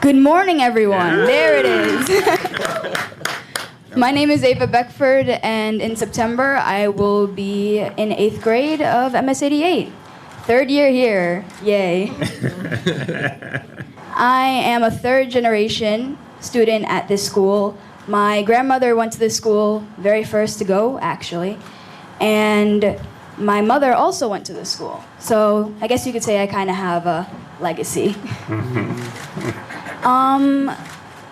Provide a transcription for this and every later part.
Good morning, everyone. There it is. My name is Ava Beckford, and in September, I will be in 8th grade of MS88. Third year here. Yay. I am a third-generation student at this school. My grandmother went to this school, very first to go, actually. And my mother also went to this school. So I guess you could say I kind of have a legacy.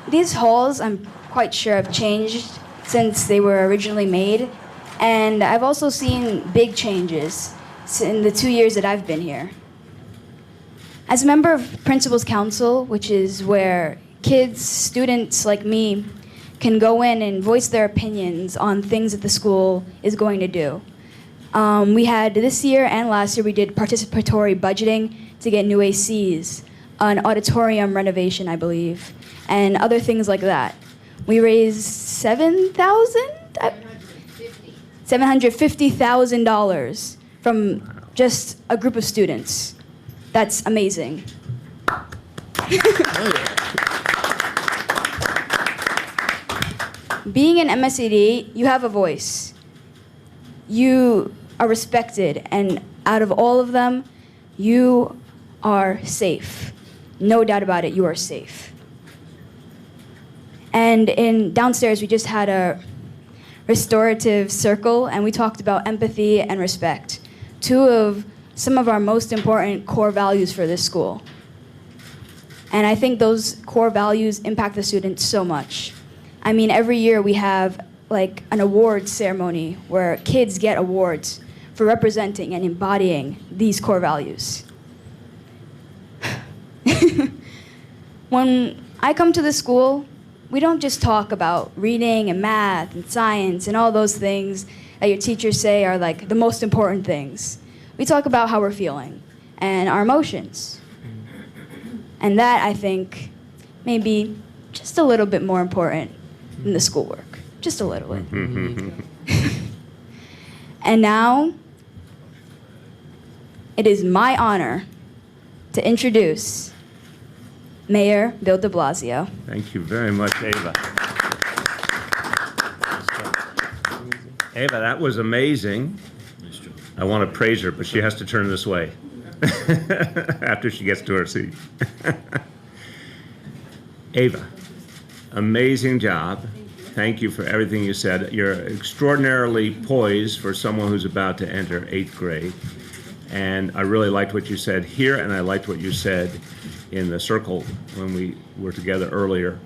These halls, I'm quite sure, have changed since they were originally made. And I've also seen big changes in the 2 years that I've been here. As a member of Principal's Council, which is where kids, students like me, can go in and voice their opinions on things that the school is going to do. We had this year and last year, we did participatory budgeting to get new ACs, an auditorium renovation, I believe, and other things like that. We raised $750,000 from just a group of students. That's amazing. Being an MS88, you have a voice. You are respected, and out of all of them, you are safe. No doubt about it, you are safe. And downstairs, we just had a restorative circle, and we talked about empathy and respect, two of some of our most important core values for this school. And I think those core values impact the students so much. I mean, every year we have like an awards ceremony where kids get awards for representing and embodying these core values. When I come to the school, we don't just talk about reading and math and science and all those things that your teachers say are like the most important things. We talk about how we're feeling and our emotions. And that, I think, may be just a little bit more important than the schoolwork. Just a little bit. And now, it is my honor to introduce Mayor Bill de Blasio. Thank you very much, Ava. Ava, that was amazing. I want to praise her, but she has to turn this way after she gets to her seat. Ava, amazing job. Thank you for everything you said. You're extraordinarily poised for someone who's about to enter 8th grade. And I really liked what you said here, and I liked what you said in the circle when we were together earlier,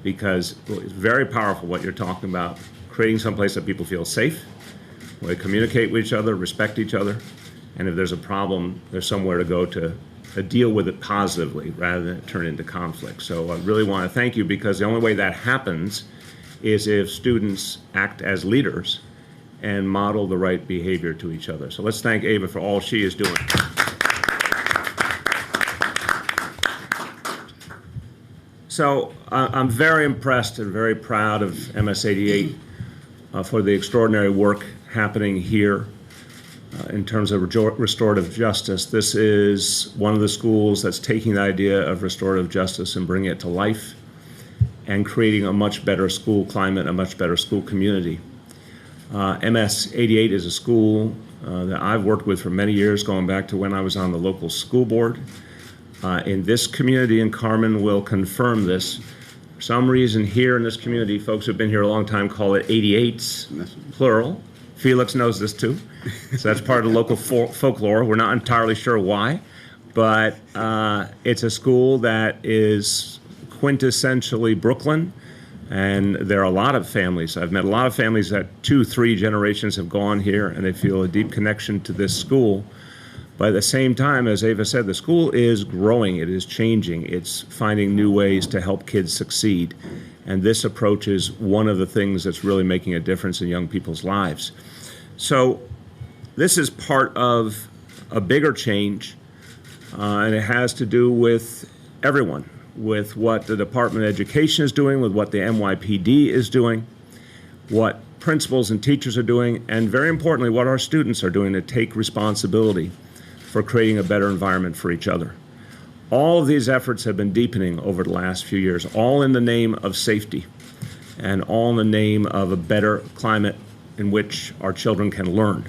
because it's very powerful what you're talking about, creating some place that people feel safe, where they communicate with each other, respect each other, and if there's a problem, there's somewhere to go to deal with it positively rather than turn into conflict. So I really want to thank you, because the only way that happens is if students act as leaders and model the right behavior to each other. So let's thank Ava for all she is doing. So I'm very impressed and very proud of MS88 for the extraordinary work happening here in terms of restorative justice. This is one of the schools that's taking the idea of restorative justice and bringing it to life and creating a much better school climate, a much better school community. MS88 is a school that I've worked with for many years, going back to when I was on the local school board. In this community, and Carmen will confirm this, for some reason here in this community, folks who've been here a long time call it 88s, plural. Felix knows this too. So that's part of the local folklore. We're not entirely sure why, but it's a school that is quintessentially Brooklyn, and there are a lot of families. I've met a lot of families that 2-3 generations have gone here, and they feel a deep connection to this school. But at the same time, as Ava said, the school is growing, it is changing, it's finding new ways to help kids succeed. And this approach is one of the things that's really making a difference in young people's lives. So this is part of a bigger change, and it has to do with everyone, with what the Department of Education is doing, with what the NYPD is doing, what principals and teachers are doing, and very importantly, what our students are doing to take responsibility for creating a better environment for each other. All of these efforts have been deepening over the last few years, all in the name of safety and all in the name of a better climate in which our children can learn.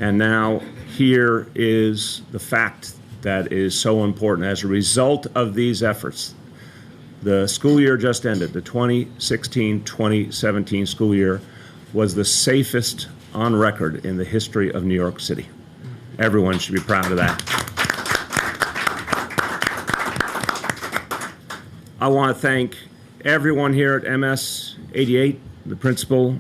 And now here is the fact that is so important. As a result of these efforts, the school year just ended, the 2016-2017 school year, was the safest on record in the history of New York City. Everyone should be proud of that. I want to thank everyone here at MS 88, the principal,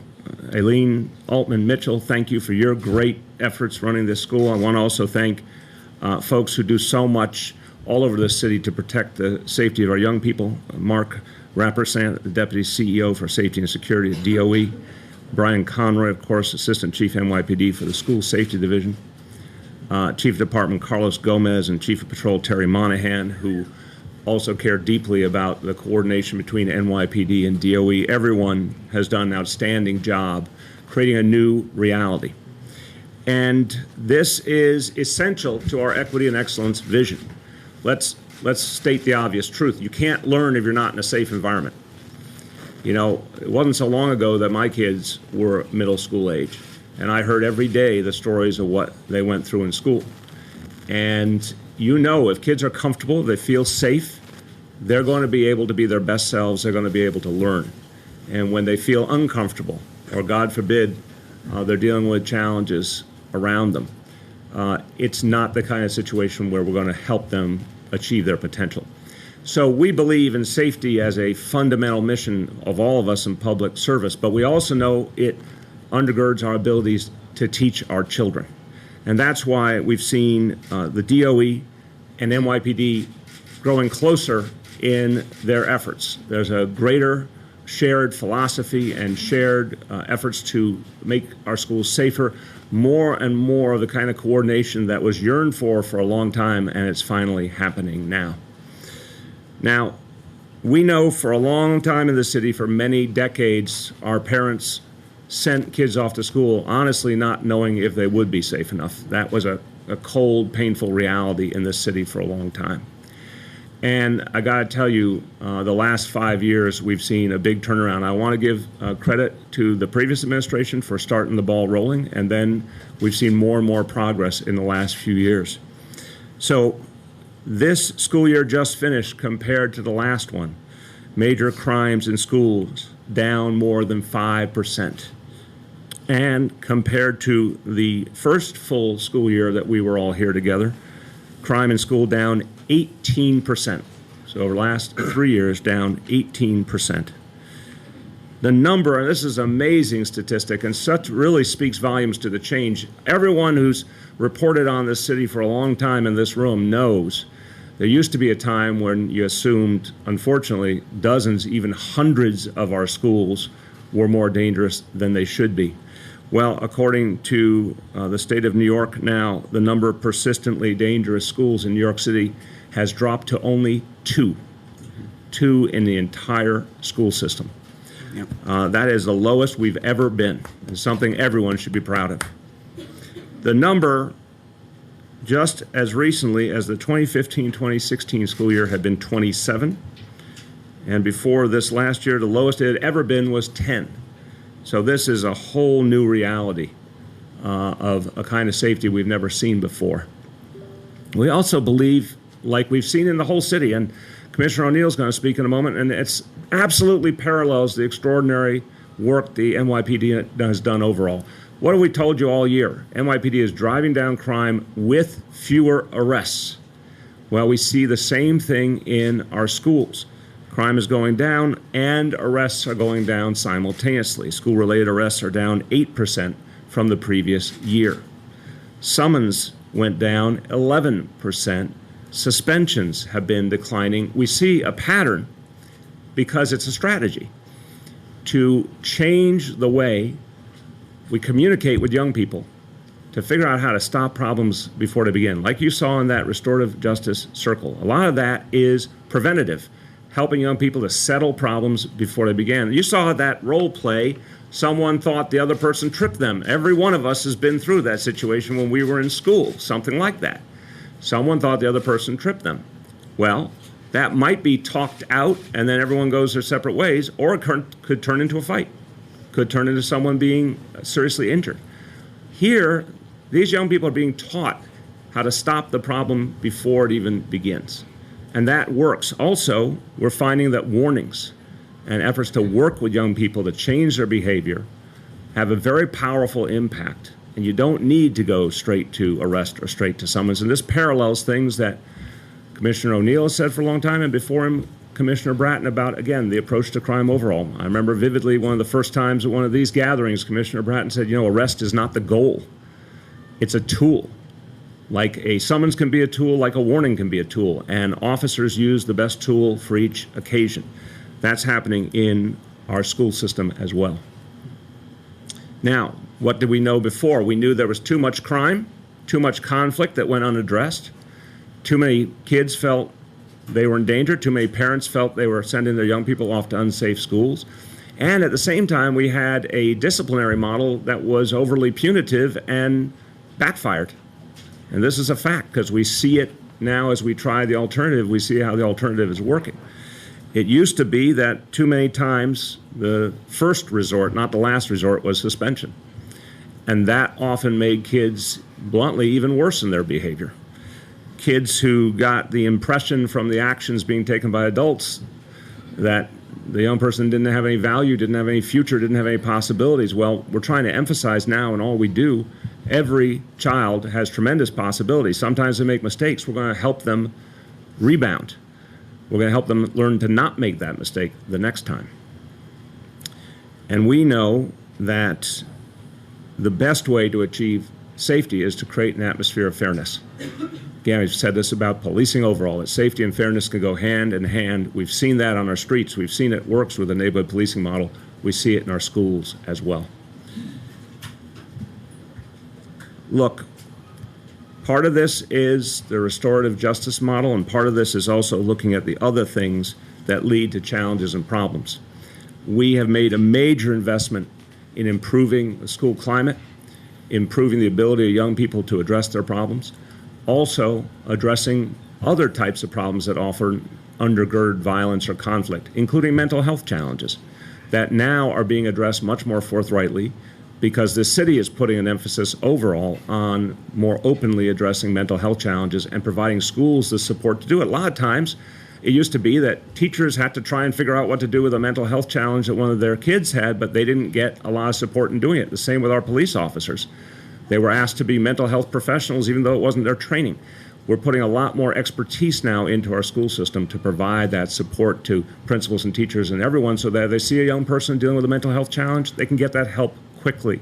Aileen Altman Mitchell. Thank you for your great efforts running this school. I want to also thank folks who do so much all over the city to protect the safety of our young people. Mark Rappersant, the Deputy CEO for Safety and Security at DOE. Brian Conroy, of course, Assistant Chief NYPD for the School Safety Division. Chief of Department Carlos Gomez and Chief of Patrol Terry Monahan, who also care deeply about the coordination between NYPD and DOE. Everyone has done an outstanding job creating a new reality. And this is essential to our equity and excellence vision. Let's state the obvious truth. You can't learn if you're not in a safe environment. You know, it wasn't so long ago that my kids were middle school age, and I heard every day the stories of what they went through in school. And you know, if kids are comfortable, if they feel safe, they're going to be able to be their best selves, they're going to be able to learn. And when they feel uncomfortable, or God forbid, they're dealing with challenges around them, it's not the kind of situation where we're going to help them achieve their potential. So we believe in safety as a fundamental mission of all of us in public service, but we also know it undergirds our abilities to teach our children. And that's why we've seen the DOE and NYPD growing closer in their efforts. There's a greater shared philosophy and shared efforts to make our schools safer, more and more of the kind of coordination that was yearned for a long time, and it's finally happening now. Now, we know for a long time in the city, for many decades, our parents sent kids off to school honestly not knowing if they would be safe enough. That was a cold, painful reality in this city for a long time. And I got to tell you, the last 5 years, we've seen a big turnaround. I want to give credit to the previous administration for starting the ball rolling, and then we've seen more and more progress in the last few years. So this school year just finished compared to the last one. Major crimes in schools down more than 5%. And compared to the first full school year that we were all here together, crime in school down 18%. So over the last 3 years, down 18%. The number, and this is an amazing statistic, and such really speaks volumes to the change. Everyone who's reported on this city for a long time in this room knows there used to be a time when you assumed, unfortunately, dozens, even hundreds of our schools were more dangerous than they should be. Well, according to the state of New York now, the number of persistently dangerous schools in New York City has dropped to only two in the entire school system. Yep. That is the lowest we've ever been, and something everyone should be proud of. The number, just as recently as the 2015-2016 school year, had been 27, and before this last year, the lowest it had ever been was 10. So this is a whole new reality of a kind of safety we've never seen before. We also believe, like we've seen in the whole city, and Commissioner O'Neill's going to speak in a moment, and it's absolutely parallels the extraordinary work the NYPD has done overall. What have we told you all year? NYPD is driving down crime with fewer arrests. Well, we see the same thing in our schools. Crime is going down, and arrests are going down simultaneously. School-related arrests are down 8% from the previous year. Summons went down 11%. Suspensions have been declining. We see a pattern because it's a strategy to change the way we communicate with young people to figure out how to stop problems before they begin. Like you saw in that Restorative Justice circle, a lot of that is preventative, helping young people to settle problems before they begin. You saw that role play. Someone thought the other person tripped them. Every one of us has been through that situation when we were in school, something like that. Someone thought the other person tripped them. Well, that might be talked out and then everyone goes their separate ways, or it could turn into a fight, could turn into someone being seriously injured. Here, these young people are being taught how to stop the problem before it even begins. And that works. Also, we're finding that warnings and efforts to work with young people to change their behavior have a very powerful impact. And you don't need to go straight to arrest or straight to summons. And this parallels things that Commissioner O'Neill has said for a long time, and before him, Commissioner Bratton, about, again, the approach to crime overall. I remember vividly one of the first times at one of these gatherings, Commissioner Bratton said, you know, arrest is not the goal. It's a tool. Like a summons can be a tool, like a warning can be a tool, and officers use the best tool for each occasion. That's happening in our school system as well. Now, what did we know before? We knew there was too much crime, too much conflict that went unaddressed. Too many kids felt they were in danger. Too many parents felt they were sending their young people off to unsafe schools. And at the same time, we had a disciplinary model that was overly punitive and backfired. And this is a fact because we see it now as we try the alternative. We see how the alternative is working. It used to be that too many times the first resort, not the last resort, was suspension. And that often made kids, bluntly, even worse in their behavior. Kids who got the impression from the actions being taken by adults that the young person didn't have any value, didn't have any future, didn't have any possibilities. Well, we're trying to emphasize now in all we do, every child has tremendous possibilities. Sometimes they make mistakes. We're going to help them rebound. We're going to help them learn to not make that mistake the next time. And we know that the best way to achieve safety is to create an atmosphere of fairness. Again, I've said this about policing overall, that safety and fairness can go hand in hand. We've seen that on our streets. We've seen it works with the neighborhood policing model. We see it in our schools as well. Look, part of this is the restorative justice model, and part of this is also looking at the other things that lead to challenges and problems. We have made a major investment in improving the school climate, improving the ability of young people to address their problems, also addressing other types of problems that often undergird violence or conflict, including mental health challenges that now are being addressed much more forthrightly because the city is putting an emphasis overall on more openly addressing mental health challenges and providing schools the support to do it. A lot of times, it used to be that teachers had to try and figure out what to do with a mental health challenge that one of their kids had, but they didn't get a lot of support in doing it. The same with our police officers. They were asked to be mental health professionals even though it wasn't their training. We're putting a lot more expertise now into our school system to provide that support to principals and teachers and everyone so that if they see a young person dealing with a mental health challenge, they can get that help quickly.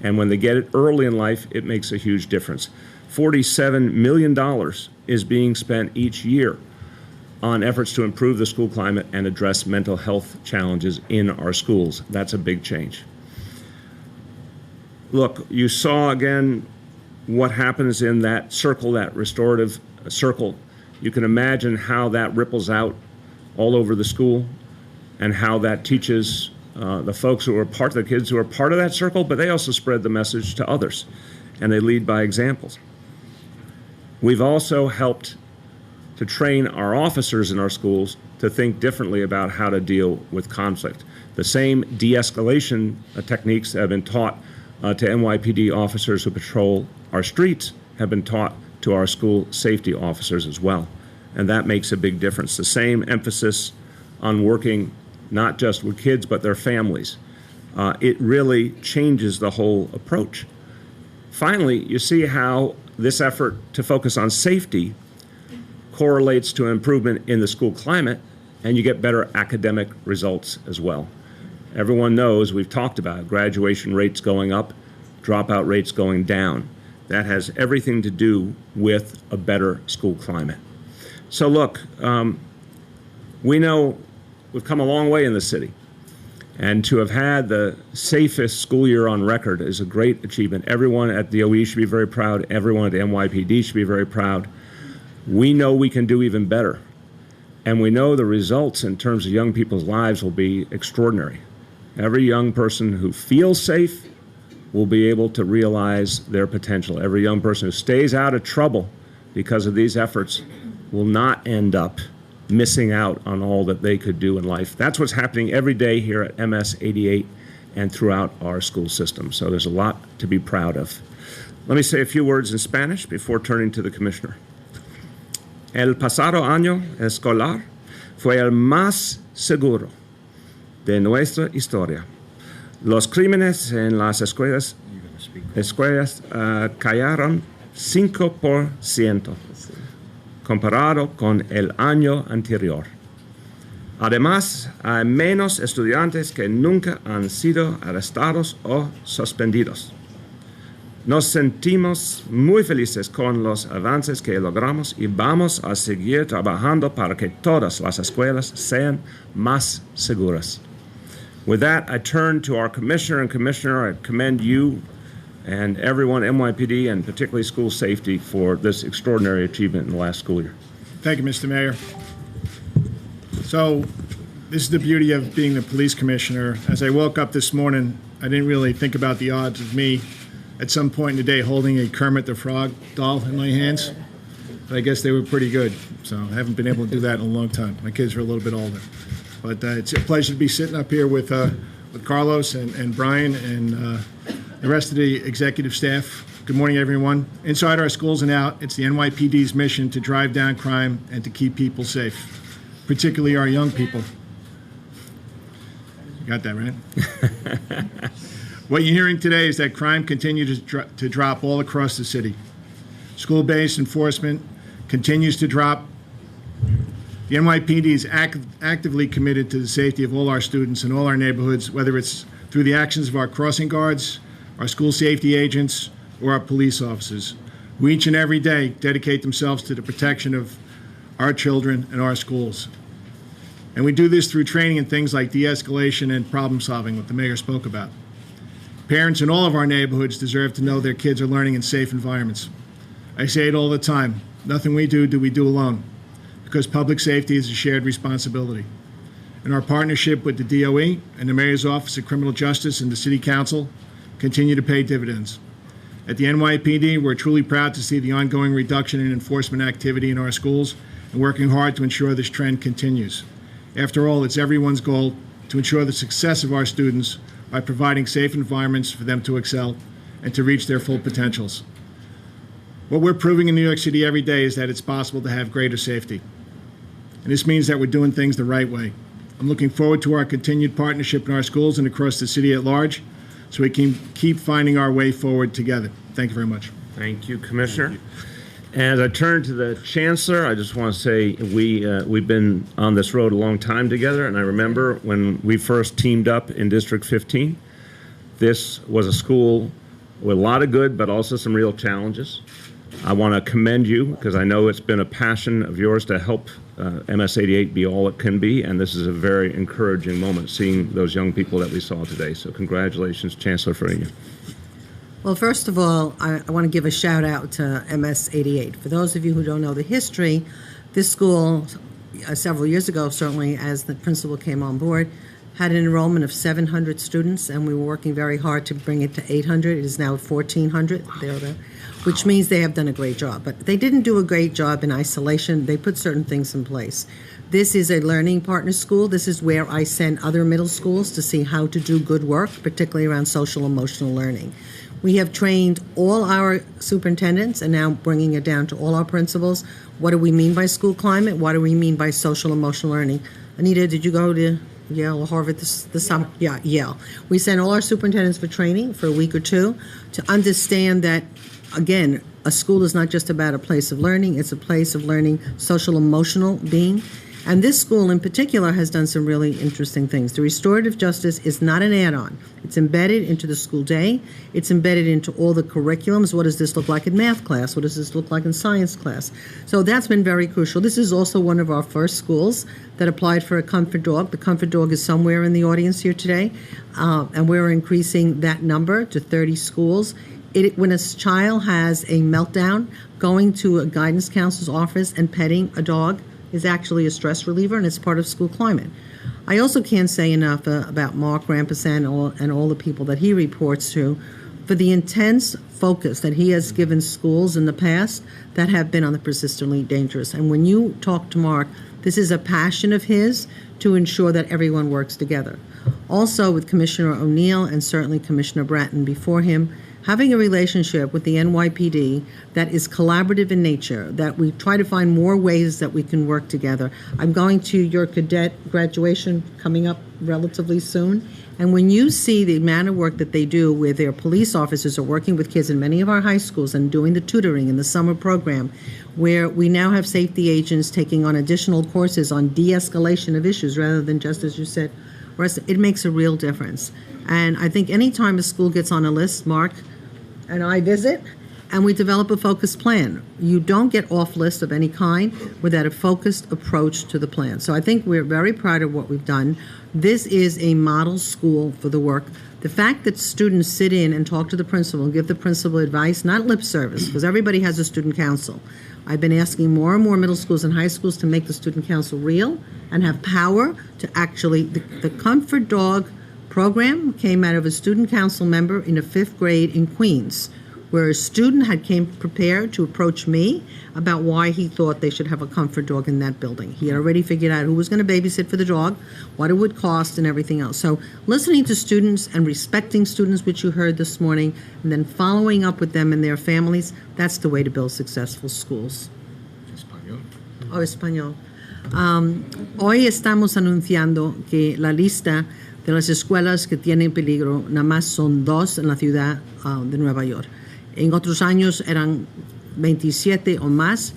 And when they get it early in life, it makes a huge difference. $47 million is being spent each year on efforts to improve the school climate and address mental health challenges in our schools. That's a big change. Look, you saw again what happens in that circle, that restorative circle. You can imagine how that ripples out all over the school and how that teaches the folks who are part of the kids who are part of that circle, but they also spread the message to others and they lead by examples. We've also helped to train our officers in our schools to think differently about how to deal with conflict. The same de-escalation techniques that have been taught to NYPD officers who patrol our streets have been taught to our school safety officers as well. And that makes a big difference. The same emphasis on working not just with kids, but their families. It really changes the whole approach. Finally, you see how this effort to focus on safety correlates to an improvement in the school climate, and you get better academic results as well. Everyone knows, we've talked about it, graduation rates going up, dropout rates going down. That has everything to do with a better school climate. So look, we know we've come a long way in the city, and to have had the safest school year on record is a great achievement. Everyone at the OE should be very proud. Everyone at the NYPD should be very proud. We know we can do even better, and we know the results in terms of young people's lives will be extraordinary. Every young person who feels safe will be able to realize their potential. Every young person who stays out of trouble because of these efforts will not end up missing out on all that they could do in life. That's what's happening every day here at MS 88 and throughout our school system. So there's a lot to be proud of. Let me say a few words in Spanish before turning to the Commissioner. El pasado año escolar fue el más seguro de nuestra historia. Los crímenes en las escuelas cayeron 5% comparado con el año anterior. Además, hay menos estudiantes que nunca han sido arrestados o suspendidos. Nos sentimos muy felices con los avances que logramos y vamos a seguir trabajando para que todas las escuelas sean más seguras. With that, I turn to our Commissioner, and Commissioner, I commend you and everyone, NYPD, and particularly school safety, for this extraordinary achievement in the last school year. Thank you, Mr. Mayor. So, this is the beauty of being the police commissioner. As I woke up this morning, I didn't really think about the odds of me at some point in the day holding a Kermit the Frog doll in my hands. But I guess they were pretty good. So I haven't been able to do that in a long time. My kids are a little bit older. But it's a pleasure to be sitting up here with Carlos and Brian and the rest of the executive staff. Good morning, everyone. Inside our schools and out, it's the NYPD's mission to drive down crime and to keep people safe, particularly our young people. You got that, right? What you're hearing today is that crime continues to drop all across the city. School-based enforcement continues to drop. The NYPD is actively committed to the safety of all our students in all our neighborhoods, whether it's through the actions of our crossing guards, our school safety agents, or our police officers, who each and every day dedicate themselves to the protection of our children and our schools. And we do this through training and things like de-escalation and problem solving, what the mayor spoke about. Parents in all of our neighborhoods deserve to know their kids are learning in safe environments. I say it all the time, nothing we do we do alone, because public safety is a shared responsibility. And our partnership with the DOE and the Mayor's Office of Criminal Justice and the City Council continue to pay dividends. At the NYPD, we're truly proud to see the ongoing reduction in enforcement activity in our schools and working hard to ensure this trend continues. After all, it's everyone's goal to ensure the success of our students by providing safe environments for them to excel and to reach their full potentials. What we're proving in New York City every day is that it's possible to have greater safety. And this means that we're doing things the right way. I'm looking forward to our continued partnership in our schools and across the city at large, so we can keep finding our way forward together. Thank you very much. Thank you, Commissioner. Thank you. As I turn to the Chancellor, I just want to say we've been on this road a long time together, and I remember when we first teamed up in District 15, this was a school with a lot of good, but also some real challenges. I want to commend you, because I know it's been a passion of yours to help MS-88 be all it can be, and this is a very encouraging moment, seeing those young people that we saw today. So congratulations, Chancellor Farina. Well, first of all, I want to give a shout out to MS-88. For those of you who don't know the history, this school, several years ago, certainly as the principal came on board, had an enrollment of 700 students, and we were working very hard to bring it to 800. It is now 1,400, which means they have done a great job. But they didn't do a great job in isolation. They put certain things in place. This is a learning partner school. This is where I send other middle schools to see how to do good work, particularly around social emotional learning. We have trained all our superintendents and now bringing it down to all our principals. What do we mean by school climate? What do we mean by social emotional learning? Anita, did you go to Yale or Harvard this summer? Yeah, Yale. We send all our superintendents for training for a week or two to understand that, again, a school is not just about a place of learning, it's a place of learning social emotional being. And this school in particular has done some really interesting things. The restorative justice is not an add-on. It's embedded into the school day. It's embedded into all the curriculums. What does this look like in math class? What does this look like in science class? So that's been very crucial. This is also one of our first schools that applied for a comfort dog. The comfort dog is somewhere in the audience here today, and we're increasing that number to 30 schools. When a child has a meltdown, going to a guidance counselor's office and petting a dog is actually a stress reliever, and it's part of school climate. I also can't say enough about Mark Rampesan and all the people that he reports to. for the intense focus that he has given schools in the past that have been on the persistently dangerous. And when you talk to Mark, this is a passion of his to ensure that everyone works together. Also, with Commissioner O'Neill and certainly Commissioner Bratton before him, having a relationship with the NYPD that is collaborative in nature, that we try to find more ways that we can work together. I'm going to your cadet graduation coming up relatively soon, and when you see the amount of work that they do where their police officers are working with kids in many of our high schools and doing the tutoring in the summer program, where we now have safety agents taking on additional courses on de-escalation of issues rather than just, as you said, it makes a real difference. And I think any time a school gets on a list, Mark and I visit, and we develop a focused plan. You don't get off list of any kind without a focused approach to the plan. So I think we're very proud of what we've done. This is a model school for the work. The fact that students sit in and talk to the principal and give the principal advice, not lip service, because everybody has a student council. I've been asking more and more middle schools and high schools to make the student council real and have power to actually, the Comfort Dog program came out of a student council member in a 5th grade in Queens, where a student had came prepared to approach me about why he thought they should have a comfort dog in that building. He had already figured out who was going to babysit for the dog, what it would cost, and everything else. So listening to students and respecting students, which you heard this morning, and then following up with them and their families, that's the way to build successful schools. Español. Oh, español. Hoy estamos anunciando que la lista de las escuelas que tienen peligro nada más son 2 en la ciudad de Nueva York. En otros años eran 27 o más.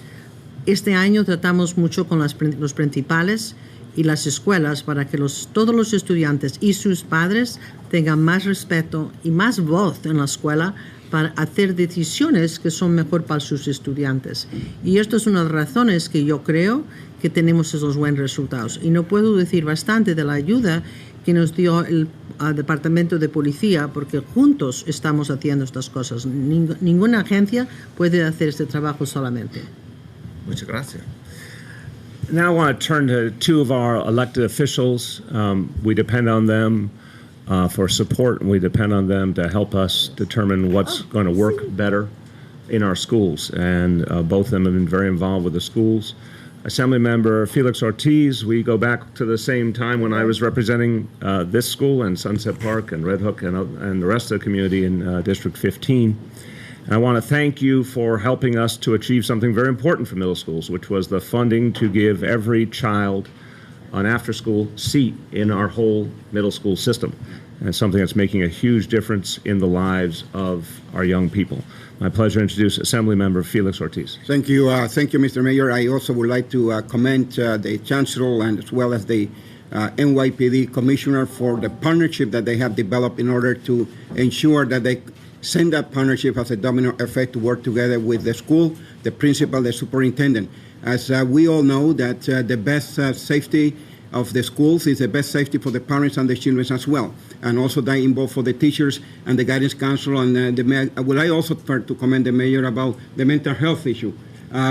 Este año tratamos mucho con los principales y las escuelas para que todos los estudiantes y sus padres tengan más respeto y más voz en la escuela para hacer decisiones que son mejor para sus estudiantes. Y esto es una de las razones que yo creo que tenemos esos buenos resultados. Y no puedo decir bastante de la ayuda que nos dio el Departamento de Policía, porque juntos estamos haciendo estas cosas. Ninguna agencia puede hacer este trabajo solamente. Muchas gracias. Now I want to turn to 2 of our elected officials. We depend on them for support, and we depend on them to help us determine what's going to work better in our schools. And both of them have been very involved with the schools. Assemblymember Felix Ortiz, we go back to the same time when I was representing this school and Sunset Park and Red Hook and the rest of the community in District 15. And I want to thank you for helping us to achieve something very important for middle schools, which was the funding to give every child an after-school seat in our whole middle school system. And it's something that's making a huge difference in the lives of our young people. My pleasure to introduce Assemblymember Felix Ortiz. Thank you, Mr. Mayor. I also would like to commend the Chancellor and as well as the NYPD Commissioner for the partnership that they have developed in order to ensure that they send that partnership as a domino effect to work together with the school, the principal, the superintendent. As we all know that the best safety of the schools is the best safety for the parents and the children as well, and also that involved for the teachers and the guidance council. And would I also to commend the mayor about the mental health issue,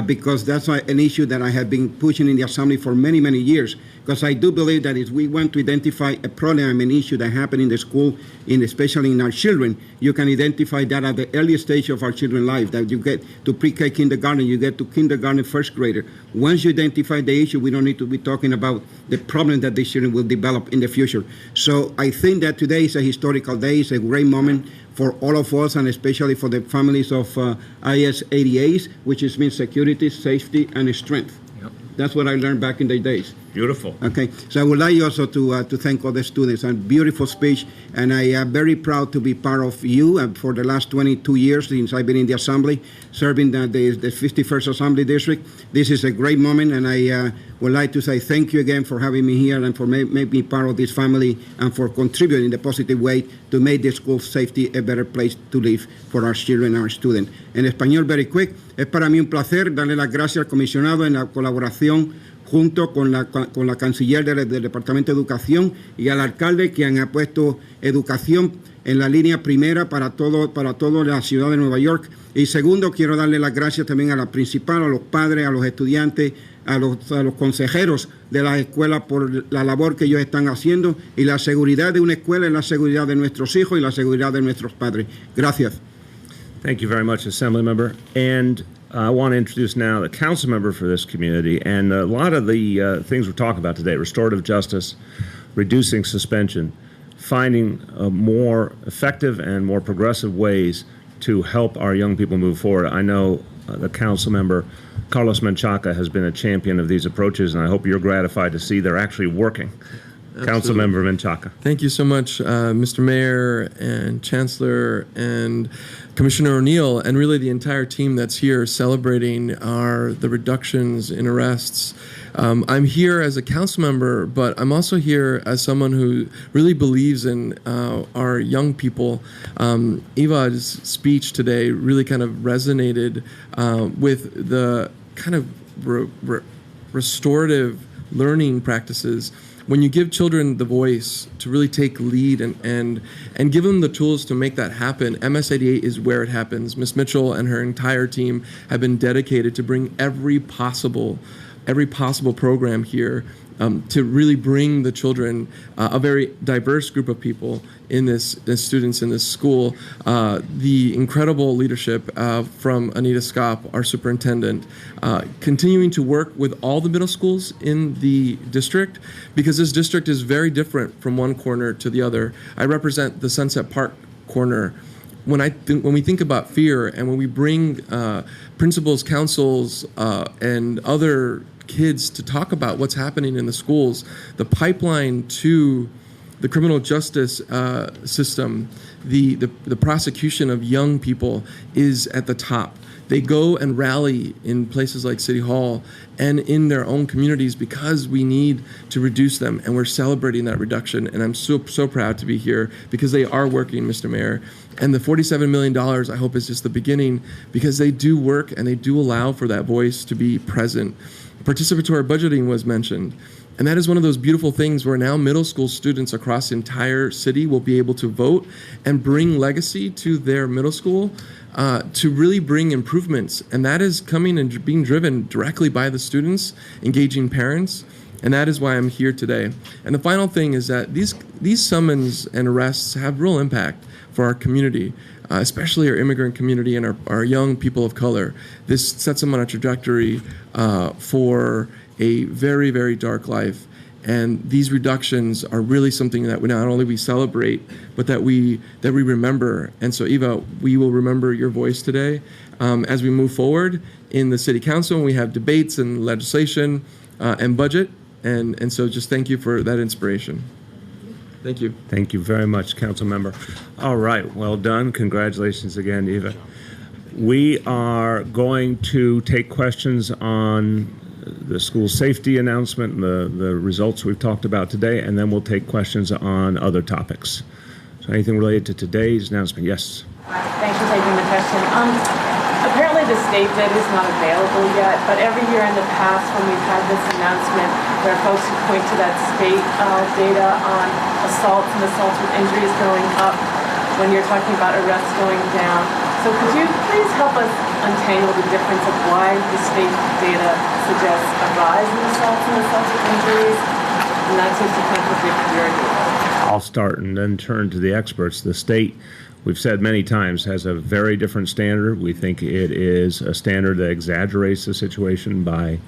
because that's an issue that I have been pushing in the assembly for many, many years. Because I do believe that if we want to identify a problem, an issue that happened in the school, especially in our children, you can identify that at the early stage of our children's life, that you get to pre-K kindergarten, you get to kindergarten first grader. Once you identify the issue, we don't need to be talking about the problem that the children will develop in the future. So I think that today is a historical day, it's a great moment for all of us, and especially for the families of IS-88s, which means security, safety, and strength. Yep. That's what I learned back in the days. Beautiful. Okay, so I would like also to thank all the students. A beautiful speech, and I am very proud to be part of you for the last 22 years since I've been in the Assembly, serving the 51st Assembly District. This is a great moment, and I would like to say thank you again for having me here and for making me part of this family and for contributing in a positive way to make the school safety a better place to live for our children and our students. En español, very quick, es para mí un placer darle las gracias al comisionado en la colaboración junto con la canciller del Departamento de Educación y al alcalde, quien ha puesto educación en la línea primera para toda la ciudad de Nueva York. Y segundo, quiero darle las gracias también a la principal, a los padres, a los estudiantes, a los consejeros de las escuelas por la labor que ellos están haciendo, y la seguridad de una escuela es la seguridad de nuestros hijos y la seguridad de nuestros padres. Gracias. Thank you very much, Assembly Member. And I want to introduce now the council member for this community. And a lot of the things we're talking about today, restorative justice, reducing suspension, finding more effective and more progressive ways to help our young people move forward. I know the council member, Carlos Menchaca, has been a champion of these approaches, and I hope you're gratified to see they're actually working. Council member Menchaca. Thank you so much, Mr. Mayor and Chancellor and Commissioner O'Neill, and really the entire team that's here celebrating the reductions in arrests. I'm here as a council member, but I'm also here as someone who really believes in our young people. Eva's speech today really kind of resonated with the kind of restorative learning practices. When you give children the voice to really take lead and give them the tools to make that happen, MS88 is where it happens. Ms. Mitchell and her entire team have been dedicated to bring every possible program here to really bring the children, a very diverse group of people in this students in this school. The incredible leadership from Anita Skop, our superintendent, continuing to work with all the middle schools in the district, because this district is very different from one corner to the other. I represent the Sunset Park corner. When we think about fear, and when we bring principals, councils, and other kids to talk about what's happening in the schools, the pipeline to the criminal justice system, the prosecution of young people is at the top. They go and rally in places like City Hall and in their own communities because we need to reduce them, and we're celebrating that reduction. And I'm so proud to be here because they are working, Mr. Mayor. And the $47 million, I hope, is just the beginning, because they do work and they do allow for that voice to be present. Participatory budgeting was mentioned. And that is one of those beautiful things where now middle school students across the entire city will be able to vote and bring legacy to their middle school to really bring improvements. And that is coming and being driven directly by the students, engaging parents. And that is why I'm here today. And the final thing is that these summons and arrests have real impact for our community, especially our immigrant community and our young people of color. This sets them on a trajectory for a very, very dark life. And these reductions are really something that we not only celebrate, but that we remember. And so, Eva, we will remember your voice today as we move forward in the City Council. We have debates and legislation and budget. And so just thank you for that inspiration. Thank you. Thank you very much, Council Member. All right, well done. Congratulations again, Eva. We are going to take questions on the school safety announcement and the results we've talked about today, and then we'll take questions on other topics. So anything related to today's announcement? Yes. Thanks for taking the question. Apparently the state data is not available yet, but every year in the past when we've had this announcement, there are folks who point to that state data on assaults and assaults with injuries going up when you're talking about arrests going down. So could you please help us untangle the difference of why the state data suggests a rise in assaults and assaults with injuries, and that seems to contradict your data? I'll start and then turn to the experts. The state, we've said many times, has a very different standard. We think it is a standard that exaggerates the situation by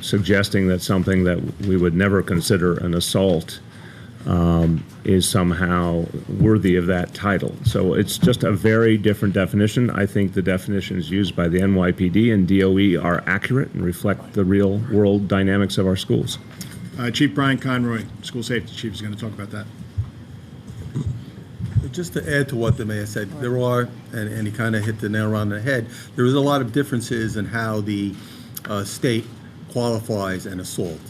suggesting that something that we would never consider an assault is somehow worthy of that title. So it's just a very different definition. I think the definitions used by the NYPD and DOE are accurate and reflect the real world dynamics of our schools. Chief Brian Conroy, School Safety Chief, is going to talk about that. Just to add to what the mayor said, there are, and he kind of hit the nail on the head, there is a lot of differences in how the state qualifies an assault.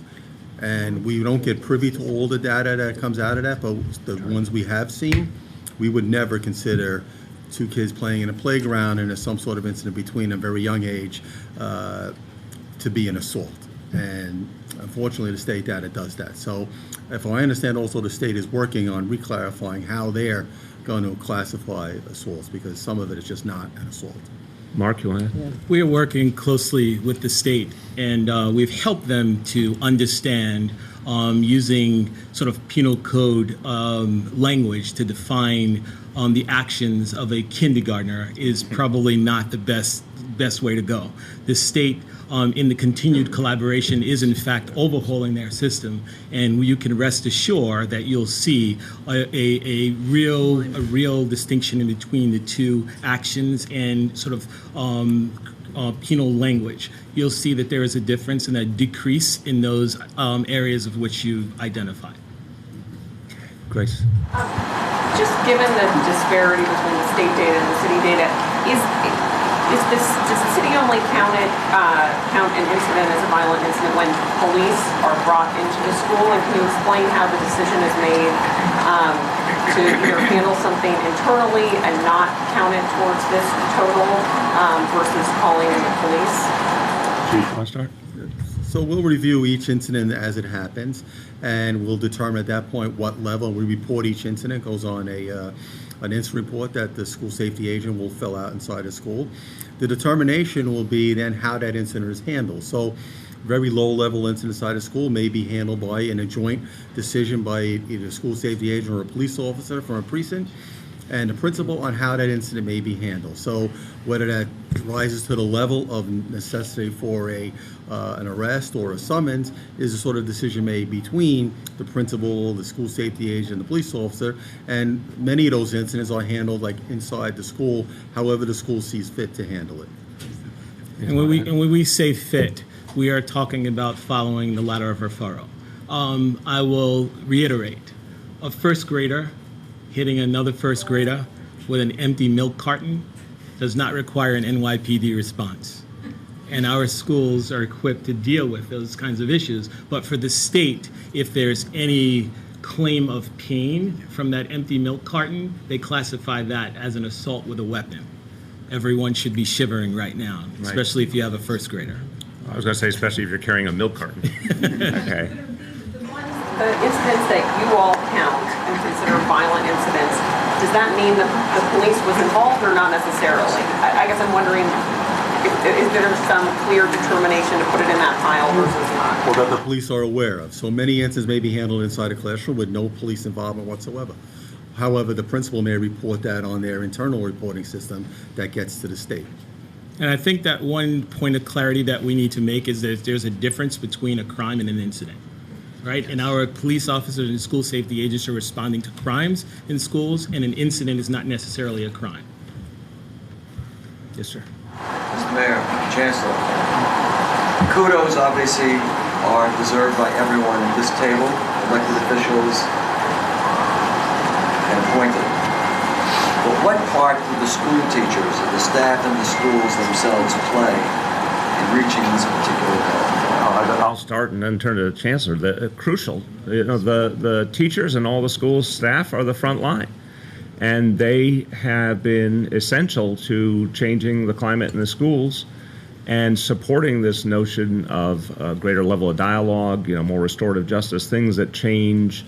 And we don't get privy to all the data that comes out of that, but the ones we have seen, we would never consider two kids playing in a playground and there's some sort of incident between a very young age to be an assault. And unfortunately, the state data does that. So if I understand also the state is working on reclarifying how they're going to classify assaults, because some of it is just not an assault. Mark, you want to? We are working closely with the state, and we've helped them to understand using sort of penal code language to define the actions of a kindergartner is probably not the best way to go. The state, in the continued collaboration, is in fact overhauling their system, and you can rest assured that you'll see a real distinction in between the two actions and sort of penal language. You'll see that there is a difference and a decrease in those areas of which you identified. Grace. Just given the disparity between the state data and the city data, does the city only count an incident as a violent incident when police are brought into the school? And can you explain how the decision is made to either handle something internally and not count it towards this total versus calling in the police? Chief, want to start? So we'll review each incident as it happens, and we'll determine at that point what level we report each incident. Goes on an incident report that the school safety agent will fill out inside the school. The determination will be then how that incident is handled. So very low-level incident inside a school may be handled by in a joint decision by either a school safety agent or a police officer from a precinct and the principal on how that incident may be handled. So whether that rises to the level of necessity for an arrest or a summons is a sort of decision made between the principal, the school safety agent, and the police officer. And many of those incidents are handled like inside the school, however the school sees fit to handle it. And when we say fit, we are talking about following the ladder of referral. I will reiterate, a first grader hitting another first grader with an empty milk carton does not require an NYPD response. And our schools are equipped to deal with those kinds of issues. But for the state, if there's any claim of pain from that empty milk carton, they classify that as an assault with a weapon. Everyone should be shivering right now, especially if you have a first grader. I was going to say, especially if you're carrying a milk carton. Okay. The incidents that you all count and consider violent incidents, does that mean that the police was involved or not necessarily? I guess I'm wondering, is there some clear determination to put it in that pile versus not? Well, that the police are aware of. So many incidents may be handled inside a classroom with no police involvement whatsoever. However, the principal may report that on their internal reporting system that gets to the state. And I think that one point of clarity that we need to make is that there's a difference between a crime and an incident, right? And our police officers and school safety agents are responding to crimes in schools, and an incident is not necessarily a crime. Yes, sir. Mr. Mayor, Chancellor, kudos obviously are deserved by everyone at this table, elected officials and appointed. But what part do the school teachers, the staff, and the schools themselves play in reaching this particular goal? I'll start and then turn to the chancellor. Crucial. You know, the teachers and all the school staff are the front line, and they have been essential to changing the climate in the schools and supporting this notion of a greater level of dialogue. You know, more restorative justice, things that change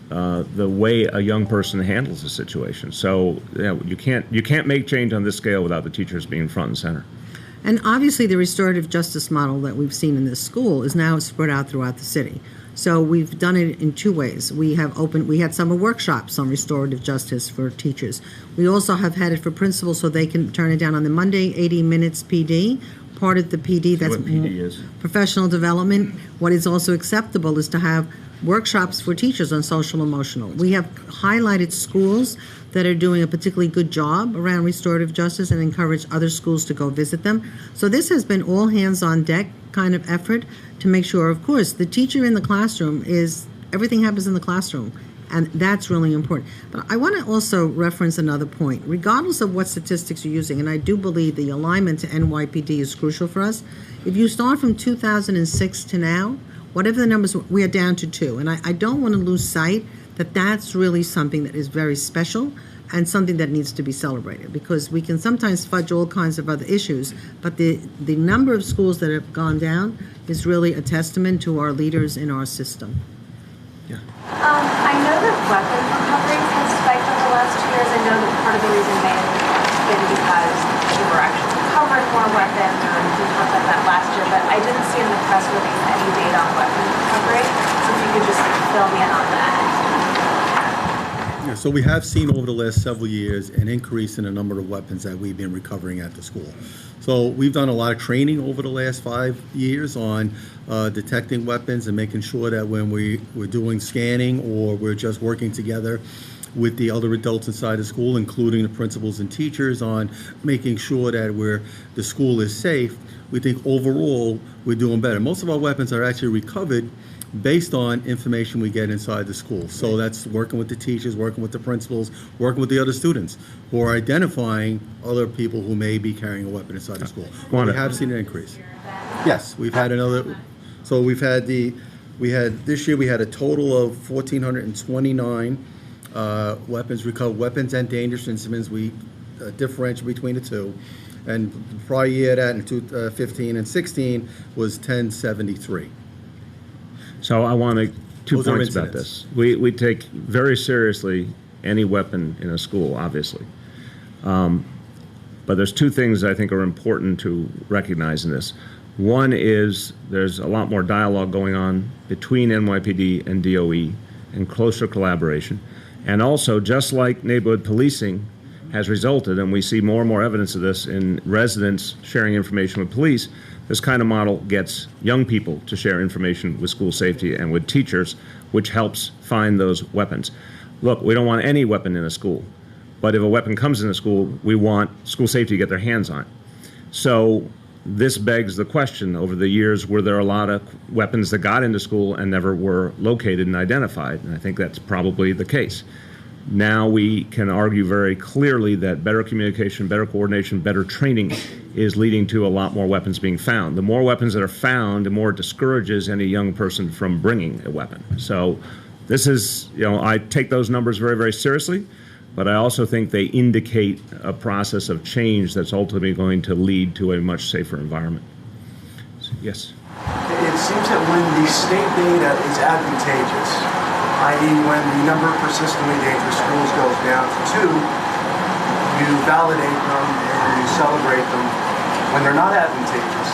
the way a young person handles a situation. So you can't make change on this scale without the teachers being front and center. And obviously the restorative justice model that we've seen in this school is now spread out throughout the city. So we've done it in two ways. We had summer workshops on restorative justice for teachers. We also have had it for principals so they can turn it down on the Monday, 80 minutes PD. Part of the PD, that's what PD is. Professional development. What is also acceptable is to have workshops for teachers on social emotional. We have highlighted schools that are doing a particularly good job around restorative justice and encourage other schools to go visit them. So this has been all hands on deck kind of effort to make sure, of course, the teacher in the classroom everything happens in the classroom, and that's really important. But I want to also reference another point. Regardless of what statistics you're using, and I do believe the alignment to NYPD is crucial for us, if you start from 2006 to now, whatever the numbers, we are down to 2. And I don't want to lose sight that that's really something that is very special and something that needs to be celebrated, because we can sometimes fudge all kinds of other issues, but the number of schools that have gone down is really a testament to our leaders in our system. Yeah. I know that weapon recoveries have spiked over the last 2 years. I know that part of the reason may have been because of overreaction. However, heard more weapons, or we talked about that last year, but I didn't see in the press release any data on weapon recovery. So if you could just fill me in on that. Yeah, so we have seen over the last several years an increase in the number of weapons that we've been recovering at the school. So we've done a lot of training over the last 5 years on detecting weapons and making sure that when we're doing scanning or we're just working together with the other adults inside the school, including the principals and teachers, on making sure that the school is safe, we think overall we're doing better. Most of our weapons are actually recovered based on information we get inside the school. So that's working with the teachers, working with the principals, working with the other students who are identifying other people who may be carrying a weapon inside the school. We have seen an increase. Yes, we've had another. So this year we had a total of 1,429 weapons recovered, weapons and dangerous instruments. We differentiate between the two. And the prior year, that in 2015 and 16 was 1073. So I want to two Those are points about incidents. this. We take very seriously any weapon in a school, obviously. But there's two things I think are important to recognize in this. One is there's a lot more dialogue going on between NYPD and DOE and closer collaboration. And also, just like neighborhood policing has resulted, and we see more and more evidence of this in residents sharing information with police, this kind of model gets young people to share information with school safety and with teachers, which helps find those weapons. Look, we don't want any weapon in a school, but if a weapon comes in a school, we want school safety to get their hands on it. So this begs the question, over the years, were there a lot of weapons that got into school and never were located and identified? And I think that's probably the case. Now we can argue very clearly that better communication, better coordination, better training is leading to a lot more weapons being found. The more weapons that are found, the more it discourages any young person from bringing a weapon. So this is, I take those numbers very, very seriously, but I also think they indicate a process of change that's ultimately going to lead to a much safer environment. Yes? It seems that when the state data is advantageous, i.e. when the number of persistently dangerous schools goes down to 2, you validate them and you celebrate them. When they're not advantageous,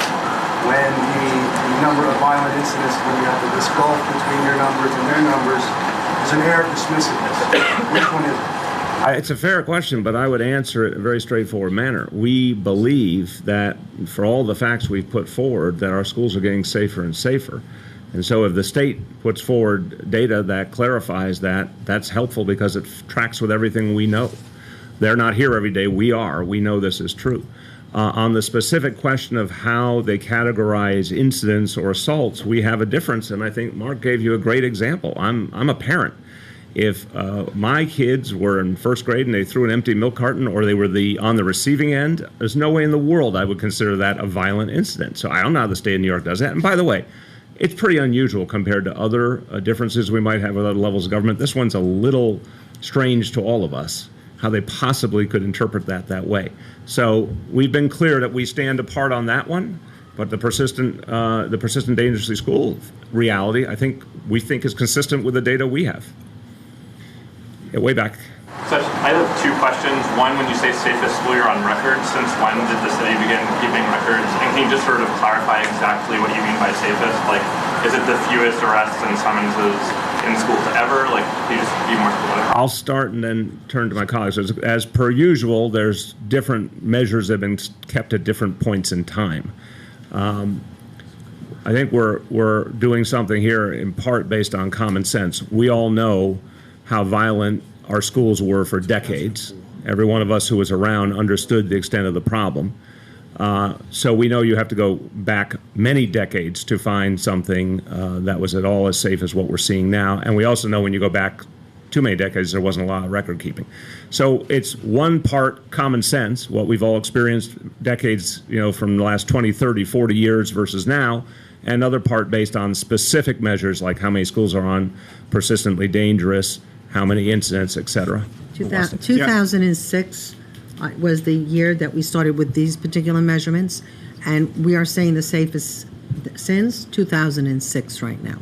when the number of violent incidents, when you have this gulf between your numbers and their numbers, there's an air of dismissiveness. Which one is it? It's a fair question, but I would answer it in a very straightforward manner. We believe that for all the facts we've put forward, that our schools are getting safer and safer. And so if the state puts forward data that clarifies that, that's helpful because it tracks with everything we know. They're not here every day. We are. We know this is true. On the specific question of how they categorize incidents or assaults, we have a difference, and I think Mark gave you a great example. I'm a parent. If my kids were in first grade and they threw an empty milk carton, or they were on the receiving end, there's no way in the world I would consider that a violent incident. So I don't know how the state of New York does that. And by the way, it's pretty unusual compared to other differences we might have with other levels of government. This one's a little strange to all of us, how they possibly could interpret that way. So we've been clear that we stand apart on that one, but the persistent dangerously school reality, we think is consistent with the data we have. Yeah, way back. So I have two questions. One, when you say safest school year on record, since when did the city begin keeping records? And can you just sort of clarify exactly what you mean by safest? Like, is it the fewest arrests and summonses in schools ever? Like, can you just be more specific? I'll start and then turn to my colleagues. As per usual, there's different measures that have been kept at different points in time. I think we're doing something here in part based on common sense. We all know how violent our schools were for decades. Every one of us who was around understood the extent of the problem. So we know you have to go back many decades to find something that was at all as safe as what we're seeing now. And we also know when you go back too many decades, there wasn't a lot of record keeping. So it's one part common sense, what we've all experienced decades, from the last 20, 30, 40 years versus now, and another part based on specific measures like how many schools are on persistently dangerous, how many incidents, et cetera. 2006 was the year that we started with these particular measurements, and we are saying the safest since 2006 right now.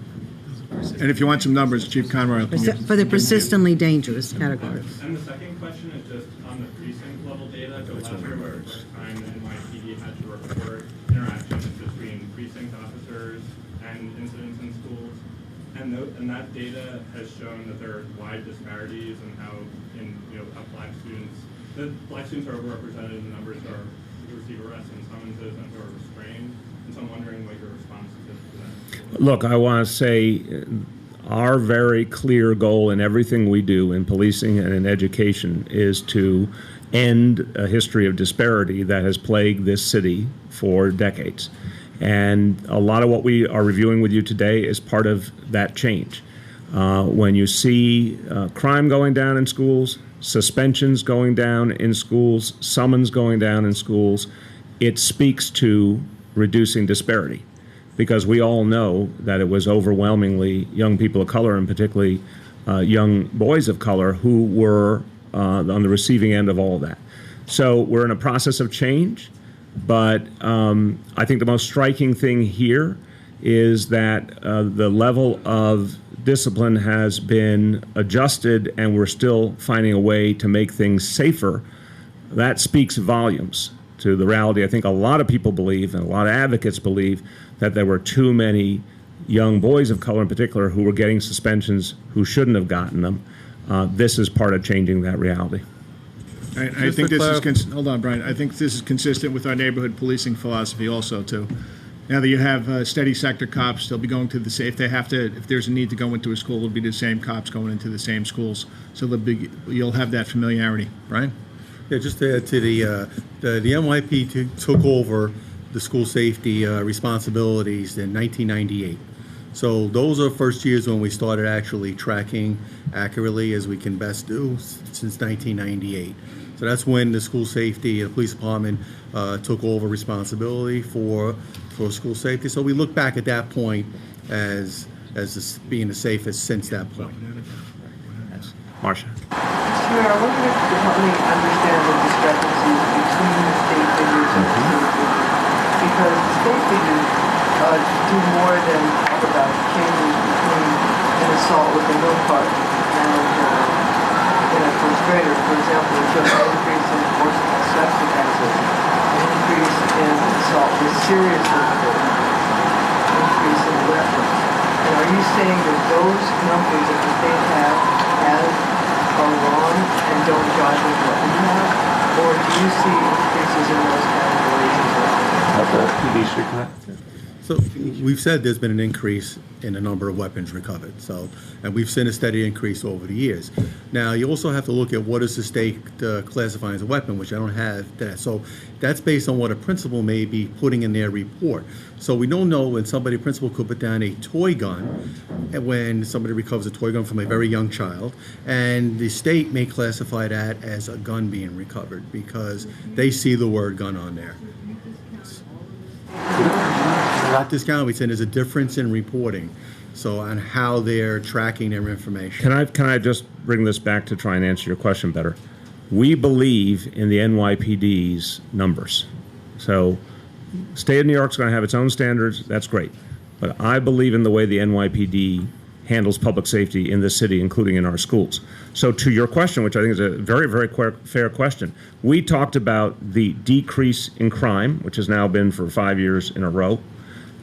And if you want some numbers, Chief Conroy will come in. For the persistently dangerous category. And the second question is just on the precinct level data. So last year was the first time that NYPD had report interactions between precinct officers and incidents in schools. And that data has shown that there are wide disparities in how black students are overrepresented in the numbers who receive arrests and summonses and who are restrained. And so I'm wondering what your response is to that. Look, I want to say our very clear goal in everything we do in policing and in education is to end a history of disparity that has plagued this city for decades. And a lot of what we are reviewing with you today is part of that change. When you see crime going down in schools, suspensions going down in schools, summons going down in schools, it speaks to reducing disparity. Because we all know that it was overwhelmingly young people of color, and particularly young boys of color, who were on the receiving end of all of that. So we're in a process of change. But I think the most striking thing here is that the level of discipline has been adjusted, and we're still finding a way to make things safer. That speaks volumes to the reality. I think a lot of people believe, and a lot of advocates believe, that there were too many young boys of color in particular who were getting suspensions who shouldn't have gotten them. This is part of changing that reality. I think this is hold on, Brian. I think this is consistent with our neighborhood policing philosophy also too. Now that you have steady sector cops, they'll be going to the same. If there's a need to go into a school, it'll be the same cops going into the same schools. So you'll have that familiarity, Brian. Yeah, just to add to the NYPD took over the school safety responsibilities in 1998. So those are first years when we started actually tracking accurately as we can best do since 1998. So that's when the school safety, the police department took over responsibility for school safety. So we look back at that point as being the safest since that point. Marcia. Mr. Mayor, I wonder if you could help me understand the discrepancies between the state figures and the state figures. Because the state figures do more than talk about changes between an assault with a milk carton and a first grader. For example, it shows an increase in forcible sex offenses, an increase in assault with serious difficulty, an increase in weapons. And are you saying that those numbers that the state has are wrong and don't jive with what we have? Or do you see increases in those categories as well? So we've said there's been an increase in the number of weapons recovered. And we've seen a steady increase over the years. Now, you also have to look at what is the state classifying as a weapon, which I don't have that. So that's based on what a principal may be putting in their report. So we don't know when a principal could put down a toy gun, and when somebody recovers a toy gun from a very young child, and the state may classify that as a gun being recovered because they see the word gun on there. Not discounting, we said there's a difference in reporting, so on how they're tracking their information. Can I just bring this back to try and answer your question better? We believe in the NYPD's numbers. So state of New York's going to have its own standards. That's great. But I believe in the way the NYPD handles public safety in this city, including in our schools. So to your question, which I think is a very, very fair question, we talked about the decrease in crime, which has now been for 5 years in a row.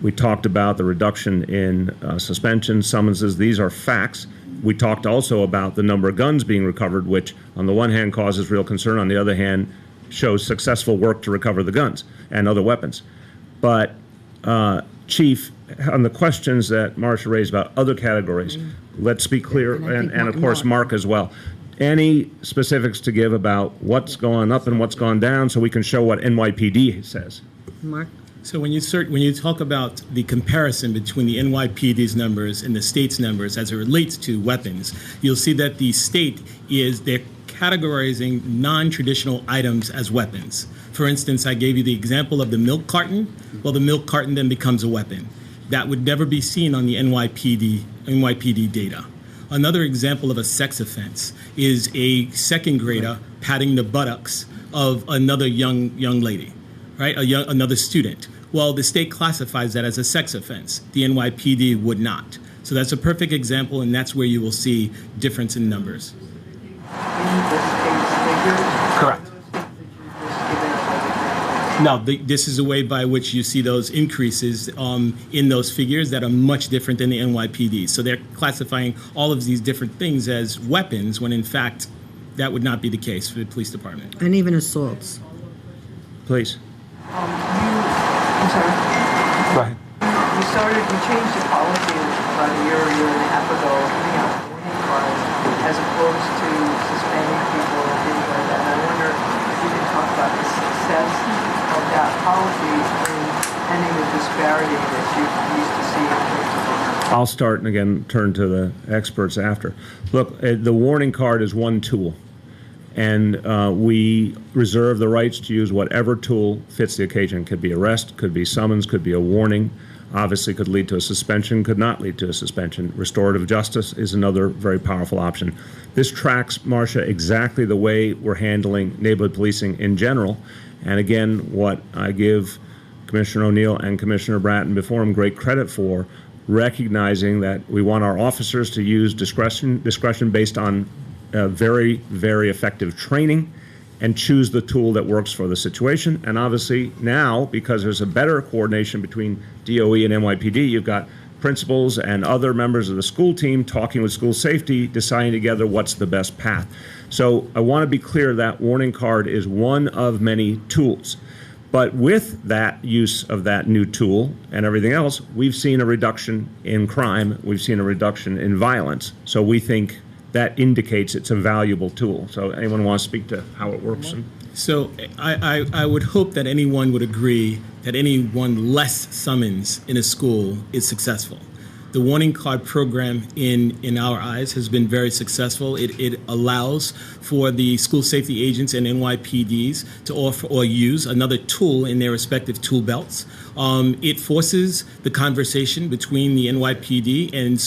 We talked about the reduction in suspensions, summonses. These are facts. We talked also about the number of guns being recovered, which on the one hand causes real concern, on the other hand shows successful work to recover the guns and other weapons. But Chief, on the questions that Marcia raised about other categories, let's be clear, and of course Mark as well. Any specifics to give about what's gone up and what's gone down so we can show what NYPD says? Mark? So when you talk about the comparison between the NYPD's numbers and the state's numbers as it relates to weapons, you'll see that the state they're categorizing non-traditional items as weapons. For instance, I gave you the example of the milk carton. Well, the milk carton then becomes a weapon. That would never be seen on the NYPD data. Another example of a sex offense is a second grader patting the buttocks of another young lady, right? Another student. Well, the state classifies that as a sex offense. The NYPD would not. So that's a perfect example, and that's where you will see difference in numbers. In the state's figures? Correct. No, this is a way by which you see those increases in those figures that are much different than the NYPD. So they're classifying all of these different things as weapons when in fact that would not be the case for the police department. And even assaults. Please. I'm sorry. Go ahead. You changed the policy about a year and a half ago, giving out warning cards as opposed to suspending people and things like that. And I wonder if you could talk about the success of that policy in ending the disparity that you used to see in terms of. I'll start and again turn to the experts after. Look, the warning card is one tool. And we reserve the rights to use whatever tool fits the occasion. Could be arrest, could be summons, could be a warning. Obviously could lead to a suspension, could not lead to a suspension. Restorative justice is another very powerful option. This tracks, Marcia, exactly the way we're handling neighborhood policing in general. And again, what I give Commissioner O'Neill and Commissioner Bratton before him great credit for, recognizing that we want our officers to use discretion based on very, very effective training and choose the tool that works for the situation. And obviously now, because there's a better coordination between DOE and NYPD, you've got principals and other members of the school team talking with school safety, deciding together what's the best path. So I want to be clear that warning card is one of many tools. But with that use of that new tool and everything else, we've seen a reduction in crime, we've seen a reduction in violence. So we think that indicates it's a valuable tool. So anyone want to speak to how it works? So I would hope that anyone would agree that any one less summons in a school is successful. The warning card program in our eyes has been very successful. It allows for the school safety agents and NYPDs to offer or use another tool in their respective tool belts. It forces the conversation between the NYPD and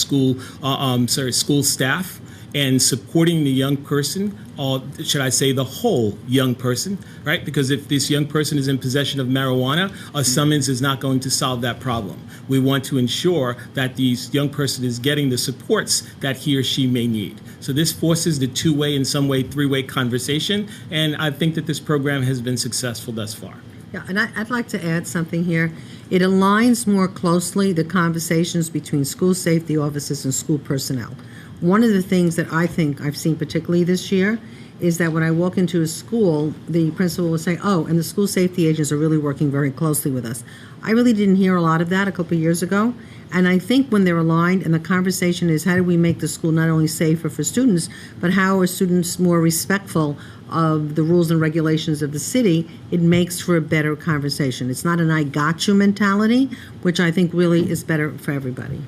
school staff and supporting the young person, or should I say the whole young person, right? Because if this young person is in possession of marijuana, a summons is not going to solve that problem. We want to ensure that this young person is getting the supports that he or she may need. So this forces the two-way, in some way, three-way conversation, and I think that this program has been successful thus far. Yeah, and I'd like to add something here. It aligns more closely the conversations between school safety officers and school personnel. One of the things that I think I've seen particularly this year is that when I walk into a school, the principal will say, oh, and the school safety agents are really working very closely with us. I really didn't hear a lot of that a couple of years ago. And I think when they're aligned and the conversation is how do we make the school not only safer for students, but how are students more respectful of the rules and regulations of the city, it makes for a better conversation. It's not an I got you mentality, which I think really is better for everybody.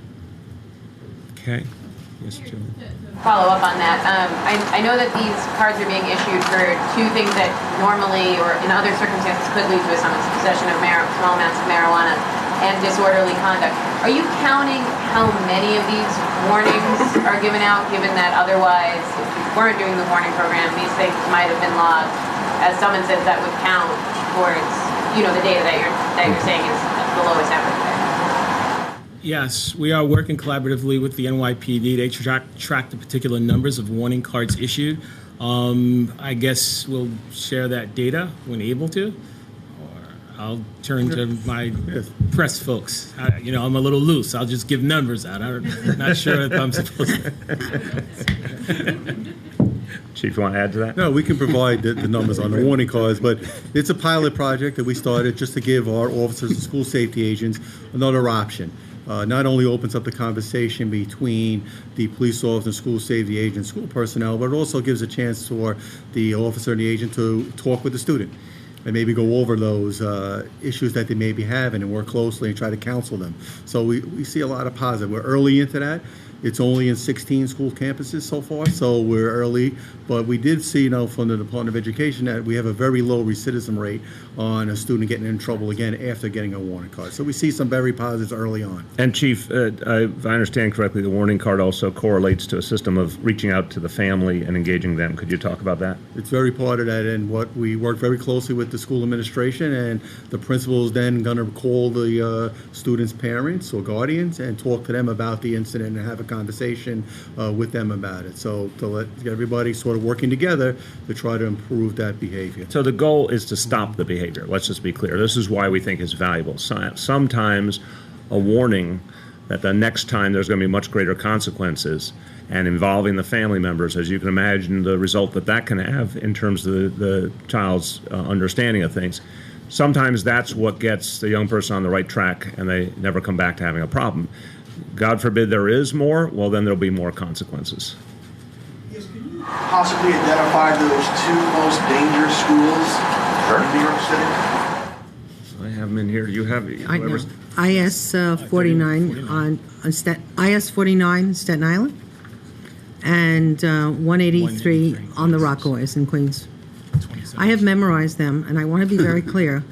Okay. Yes, Jill. Follow up on that. I know that these cards are being issued for two things that normally or in other circumstances could lead to a summons: possession of small amounts of marijuana and disorderly conduct. Are you counting how many of these warnings are given out, given that otherwise, if you weren't doing the warning program, these things might have been logged as summonses that would count towards, the data that you're saying is the lowest average? Yes, we are working collaboratively with the NYPD. They track the particular numbers of warning cards issued. I guess we'll share that data when able to. Or I'll turn to my press folks. I'm a little loose. I'll just give numbers out. I'm not sure if I'm supposed to. Chief, you want to add to that? No, we can provide the numbers on the warning cards, but it's a pilot project that we started just to give our officers and school safety agents another option. Not only opens up the conversation between the police officer and school safety agent, school personnel, but it also gives a chance for the officer and the agent to talk with the student and maybe go over those issues that they may be having and work closely and try to counsel them. So we see a lot of positive. We're early into that. It's only in 16 school campuses so far, so we're early. But we did see, from the Department of Education that we have a very low recidivism rate on a student getting in trouble again after getting a warning card. So we see some very positives early on. And Chief, if I understand correctly, the warning card also correlates to a system of reaching out to the family and engaging them. Could you talk about that? It's very part of that, and what we work very closely with the school administration, and the principal is then going to call the students' parents or guardians and talk to them about the incident and have a conversation with them about it. So to get everybody sort of working together to try to improve that behavior. So the goal is to stop the behavior. Let's just be clear. This is why we think it's valuable. Sometimes a warning that the next time there's going to be much greater consequences, and involving the family members, as you can imagine, the result that can have in terms of the child's understanding of things. Sometimes that's what gets the young person on the right track, and they never come back to having a problem. God forbid there is more, well, then there'll be more consequences. Possibly identify those two most dangerous schools in New York City? I have them in here. You have whoever's. IS 49 on IS 49 Staten Island, and 183 on the Rockaways in Queens. I have memorized them, and I want to be very clear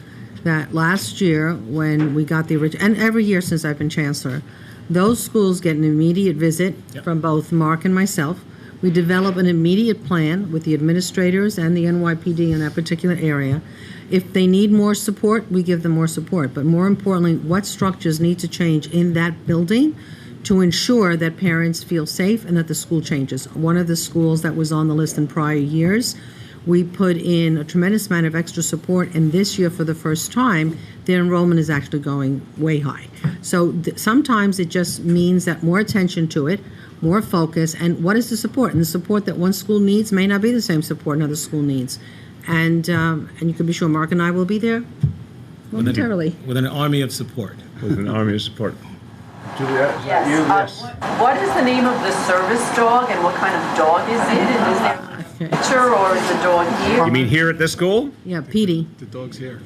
that last year when we got the original, and every year since I've been chancellor, those schools get an immediate visit from both Mark and myself. We develop an immediate plan with the administrators and the NYPD in that particular area. If they need more support, we give them more support. But more importantly, what structures need to change in that building to ensure that parents feel safe and that the school changes. One of the schools that was on the list in prior years, we put in a tremendous amount of extra support, and this year for the first time, their enrollment is actually going way high. So sometimes it just means that more attention to it, more focus, and what is the support? And the support that one school needs may not be the same support another school needs. And you can be sure Mark and I will be there momentarily. With an army of support. With an army of support. Juliet, is that Yes. you? Yes. What is the name of the service dog and what kind of dog is it? And is there a picture or is the dog here? You mean here at this school? Yeah, Petey. The dog's here.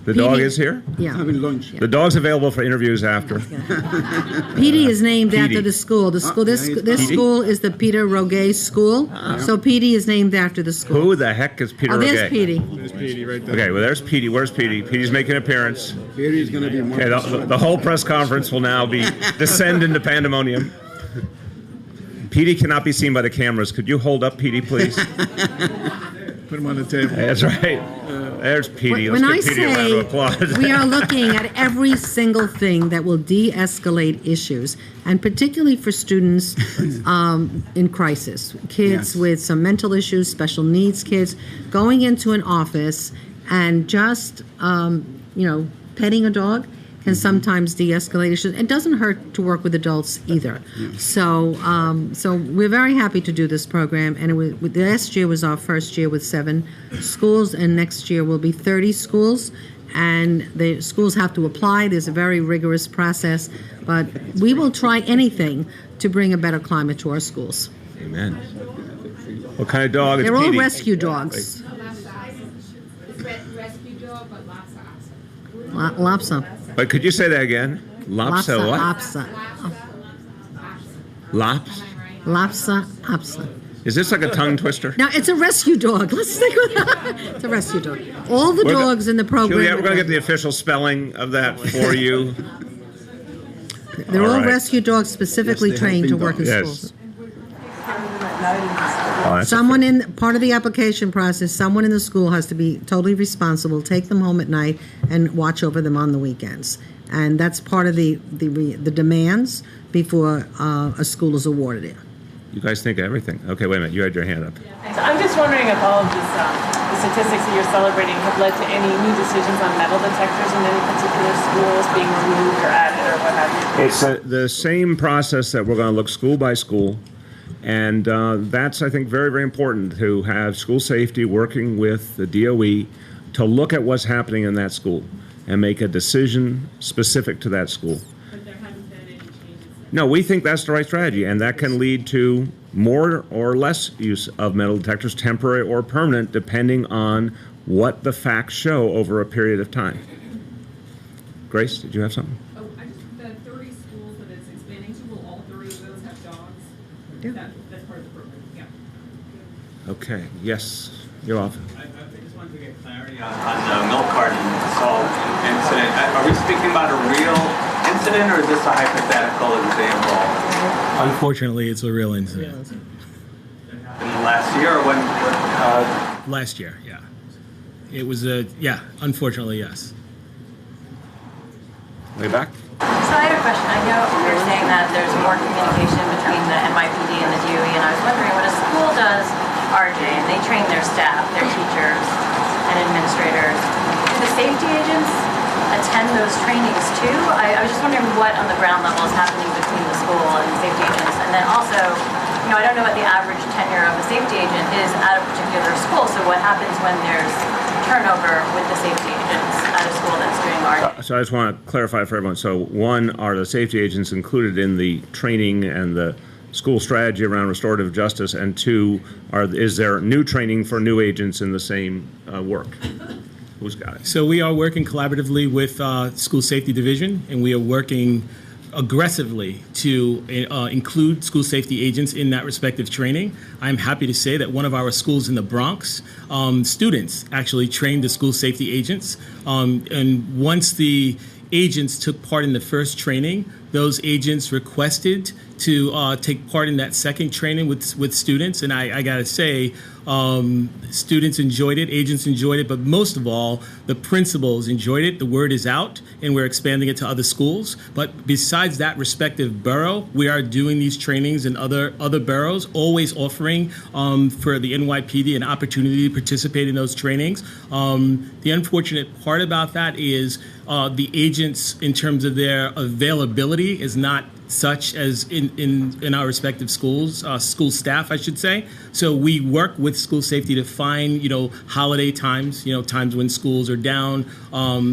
The dog is here? Yeah. Having lunch. The dog's available for interviews after. Petey is named Petey. after the school. The school. This Petey? school is the Peter Roget School. So Petey is named after the school. Who the heck is Peter Oh, there's Roget? Petey. There's Petey right there. Okay, well, there's Petey. Where's Petey? Petey's making an appearance. Petey's going to be more. Okay, the whole press conference will now descend into pandemonium. Petey cannot be seen by the cameras. Could you hold up Petey, please? Put him on the table. That's right. There's Petey. When I Let's give Petey a round say of applause. we are looking at every single thing that will de-escalate issues, and particularly for students in crisis, kids Yes. with some mental issues, special needs kids, going into an office and just, petting a dog can sometimes de-escalate issues. It doesn't hurt to work with adults either. So we're very happy to do this program. And last year was our first year with 7 schools, and next year will be 30 schools. And the schools have to apply. There's a very rigorous process, but we will try anything to bring a better climate to our schools. Amen. What kind of dog is They're all Petey? rescue dogs. Lopsa. But could you say that again? Lopsa what? Lopsa. Lops? Lopsa. Is this like a tongue twister? Now, it's a rescue dog. Let's stick with that. It's a rescue dog. All the dogs in the program. Juliet, we're going to get the official spelling of that for you. They're all right. rescue dogs specifically Yes, they have trained to been work in dogs. schools. Oh, that's Someone in part of the application process, someone in the school has to be totally responsible, take them home at night, and watch over them on the weekends. And that's part of the demands before a school is awarded it. You guys think of everything. Okay, wait a minute. You had your hand up. So I'm just wondering if all of this, the statistics that you're celebrating have led to any new decisions on metal detectors in any particular schools being removed or added or what have you? It's the same process that we're going to look school by school. And that's, I think, very, very important to have school safety working with the DOE to look at what's happening in that school and make a decision specific to that school. But there haven't been any changes. No, we think that's the right strategy, and that can lead to more or less use of metal detectors, temporary or permanent, depending on what the facts show over a period of time. Grace, did you have something? Oh, the 30 schools that it's expanding to, will all 30 of those have dogs? Yeah. That's part of the program, yeah. Okay, yes, you're off. I just wanted to get clarity on the milk carton assault incident. Are we speaking about a real incident, or is this a hypothetical example? Unfortunately, it's a real incident. In the last year, or when? Last year, yeah. It was unfortunately, yes. Way back? So So I had a question. I know you're saying that there's more communication between the NYPD and the DOE, and I was wondering, when a school does RJ and they train their staff, their teachers, and administrators, do the safety agents attend those trainings too? I was just wondering what on the ground level is happening between the school and the safety agents. And then also, I don't know what the average tenure of a safety agent is at a particular school, so what happens when there's turnover with the safety agents at a school that's doing RJ? So I just want to clarify for everyone. So one, are the safety agents included in the training and the school strategy around restorative justice? And two, is there new training for new agents in the same work? Who's got it? So we are working collaboratively with School Safety Division, and we are working aggressively to include school safety agents in that respective training. I'm happy to say that one of our schools in the Bronx, students actually trained the school safety agents. And once the agents took part in the first training, those agents requested to take part in that second training with students. And I gotta say, students enjoyed it, agents enjoyed it, but most of all, the principals enjoyed it. The word is out, and we're expanding it to other schools. But besides that respective borough, we are doing these trainings in other boroughs, always offering for the NYPD an opportunity to participate in those trainings. The unfortunate part about that is the agents, in terms of their availability, is not such as in our respective schools, school staff, I should say. So we work with school safety to find, holiday times, times when schools are down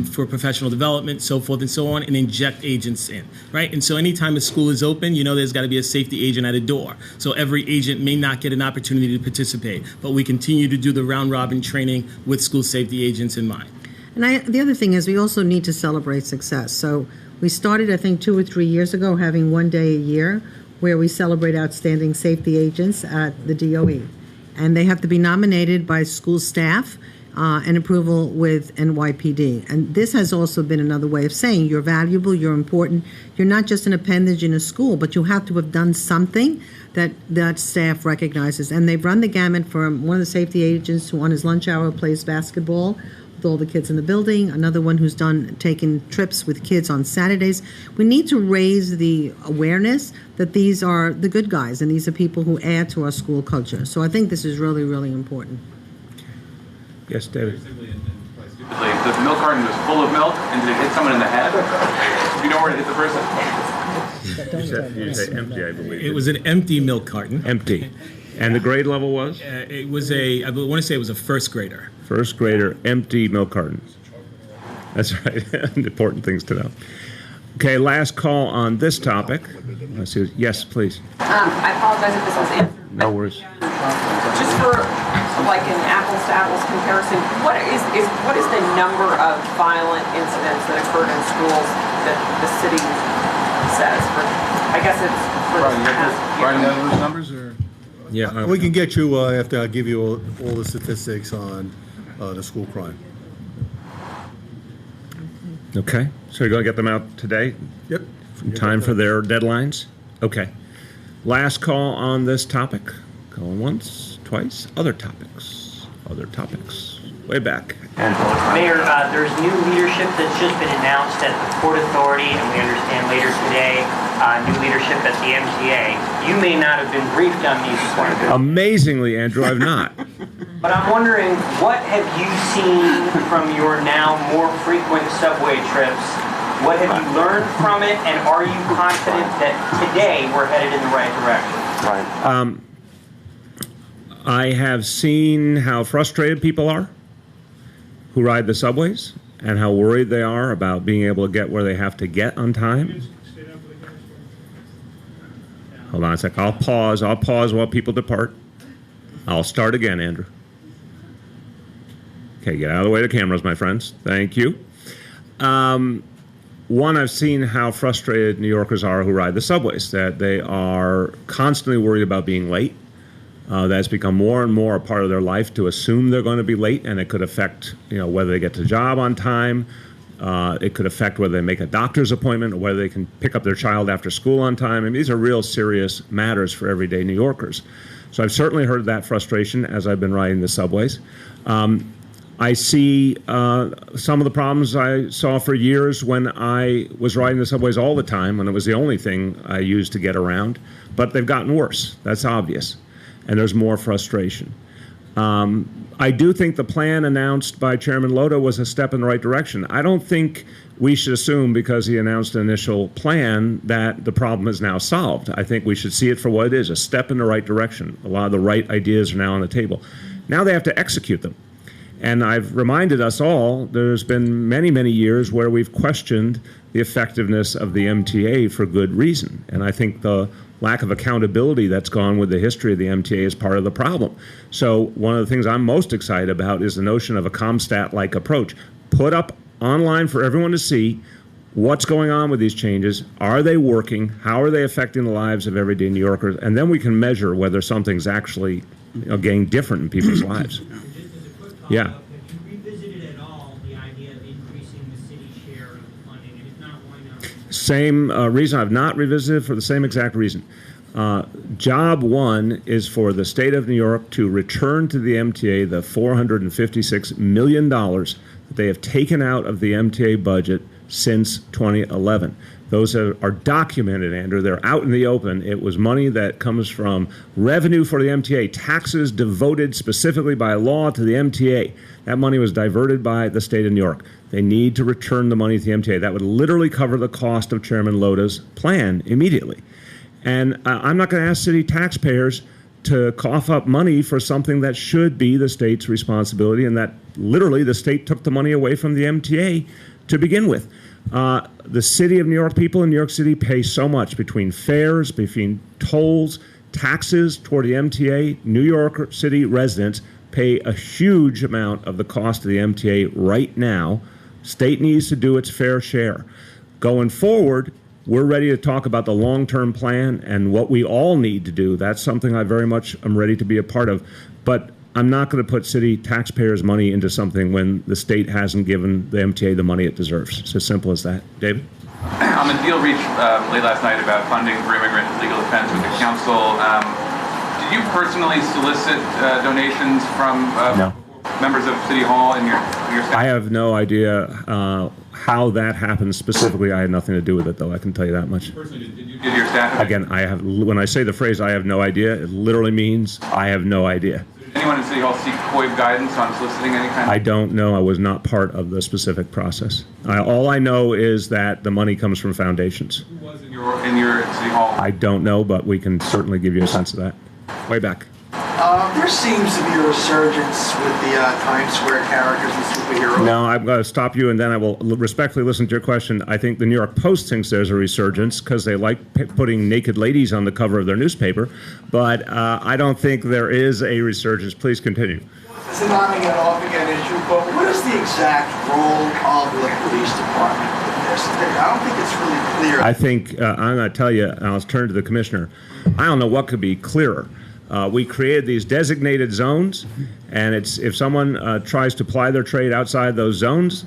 for professional development, so forth and so on, and inject agents in, right? And so anytime a school is open, there's got to be a safety agent at a door. So every agent may not get an opportunity to participate, but we continue to do the round robin training with school safety agents in mind. And the other thing is we also need to celebrate success. So we started, I think, 2 or 3 years ago, having one day a year where we celebrate outstanding safety agents at the DOE. And they have to be nominated by school staff and approval with NYPD. And this has also been another way of saying you're valuable, you're important. You're not just an appendage in a school, but you have to have done something that staff recognizes. And they've run the gamut from one of the safety agents who on his lunch hour plays basketball with all the kids in the building, another one who's taken trips with kids on Saturdays. We need to raise the awareness that these are the good guys and these are people who add to our school culture. So I think this is really, really important. Yes, David. The milk carton was full of milk, and did it hit someone in the head? Do you know where it hit the person? You said empty, I believe. It was an empty milk carton. Empty. And the grade level was? It was I want to say it was a first grader. First grader, empty milk carton. That's right. Important things to know. Okay, last call on this topic. Let's see. Yes, please. I apologize if this was answered. No worries. Just for like an apples to apples comparison, what is the number of violent incidents that occurred in schools that the city says? I guess it's for the past year. Right, those numbers or? Yeah, We can get you after I give you all the statistics on the school crime. Okay, so you're going to get them out today? Yep. In time for their deadlines? Okay. Last call on this topic. Going once, twice. Other topics. Other topics. Way back. Mayor, there's new leadership that's just been announced at the Port Authority, and we understand later today, new leadership at the MTA. You may not have been briefed on these appointments. Amazingly, Andrew, I've not. But I'm wondering, what have you seen from your now more frequent subway trips? What have you learned from it, and are you confident that today we're headed in the right direction? Right. I have seen how frustrated people are who ride the subways and how worried they are about being able to get where they have to get on time. Hold on a sec. I'll pause while people depart. I'll start again, Andrew. Okay, get out of the way of the cameras, my friends. Thank you. One, I've seen how frustrated New Yorkers are who ride the subways, that they are constantly worried about being late. That's become more and more a part of their life to assume they're going to be late, and it could affect, whether they get to the job on time. It could affect whether they make a doctor's appointment or whether they can pick up their child after school on time. I mean, these are real serious matters for everyday New Yorkers. So I've certainly heard that frustration as I've been riding the subways. I see some of the problems I saw for years when I was riding the subways all the time, when it was the only thing I used to get around. But they've gotten worse. That's obvious. And there's more frustration. I do think the plan announced by Chairman Lota was a step in the right direction. I don't think we should assume because he announced an initial plan that the problem is now solved. I think we should see it for what it is, a step in the right direction. A lot of the right ideas are now on the table. Now they have to execute them. And I've reminded us all, there's been many, many years where we've questioned the effectiveness of the MTA for good reason. And I think the lack of accountability that's gone with the history of the MTA is part of the problem. So one of the things I'm most excited about is the notion of a ComStat-like approach. Put up online for everyone to see what's going on with these changes. Are they working? How are they affecting the lives of everyday New Yorkers? And then we can measure whether something's actually getting different in people's lives. Yeah. Have you revisited at all the idea of increasing the city's share of the funding? And if not, why not? Same reason I've not revisited, for the same exact reason. Job one is for the state of New York to return to the MTA the $456 million that they have taken out of the MTA budget since 2011. Those are documented, Andrew. They're out in the open. It was money that comes from revenue for the MTA, taxes devoted specifically by law to the MTA. That money was diverted by the state of New York. They need to return the money to the MTA. That would literally cover the cost of Chairman Lota's plan immediately. And I'm not going to ask city taxpayers to cough up money for something that should be the state's responsibility, and that literally the state took the money away from the MTA to begin with. The city of New York, people in New York City pay so much between fares, between tolls, taxes toward the MTA. New York City residents pay a huge amount of the cost of the MTA right now. State needs to do its fair share. Going forward, we're ready to talk about the long-term plan and what we all need to do. That's something I very much am ready to be a part of. But I'm not going to put city taxpayers' money into something when the state hasn't given the MTA the money it deserves. It's as simple as that. David? On the deal reached late last night about funding for immigrant legal defense with the council, did you personally solicit donations from No. members of City Hall in your staff? I have no idea how that happened specifically. I had nothing to do with it, though. I can tell you that much. Personally, did your staff? Again, when I say the phrase "I have no idea," it literally means I have no idea. Did anyone in City Hall seek COIB guidance on soliciting any kind of? I don't know. I was not part of the specific process. All I know is that the money comes from foundations. Who was in your City Hall? I don't know, but we can certainly give you a sense of that. Way back. There seems to be a resurgence with the Times Square characters and superheroes. No, I'm going to stop you, and then I will respectfully listen to your question. I think the New York Post thinks there's a resurgence because they like putting naked ladies on the cover of their newspaper, but I don't think there is a resurgence. Please continue. It's a on-again, off-again issue, but what is the exact role of the police department with this? I don't think it's really clear. I think, I'm going to tell you, and I'll turn to the commissioner, I don't know what could be clearer. We created these designated zones, and if someone tries to ply their trade outside those zones,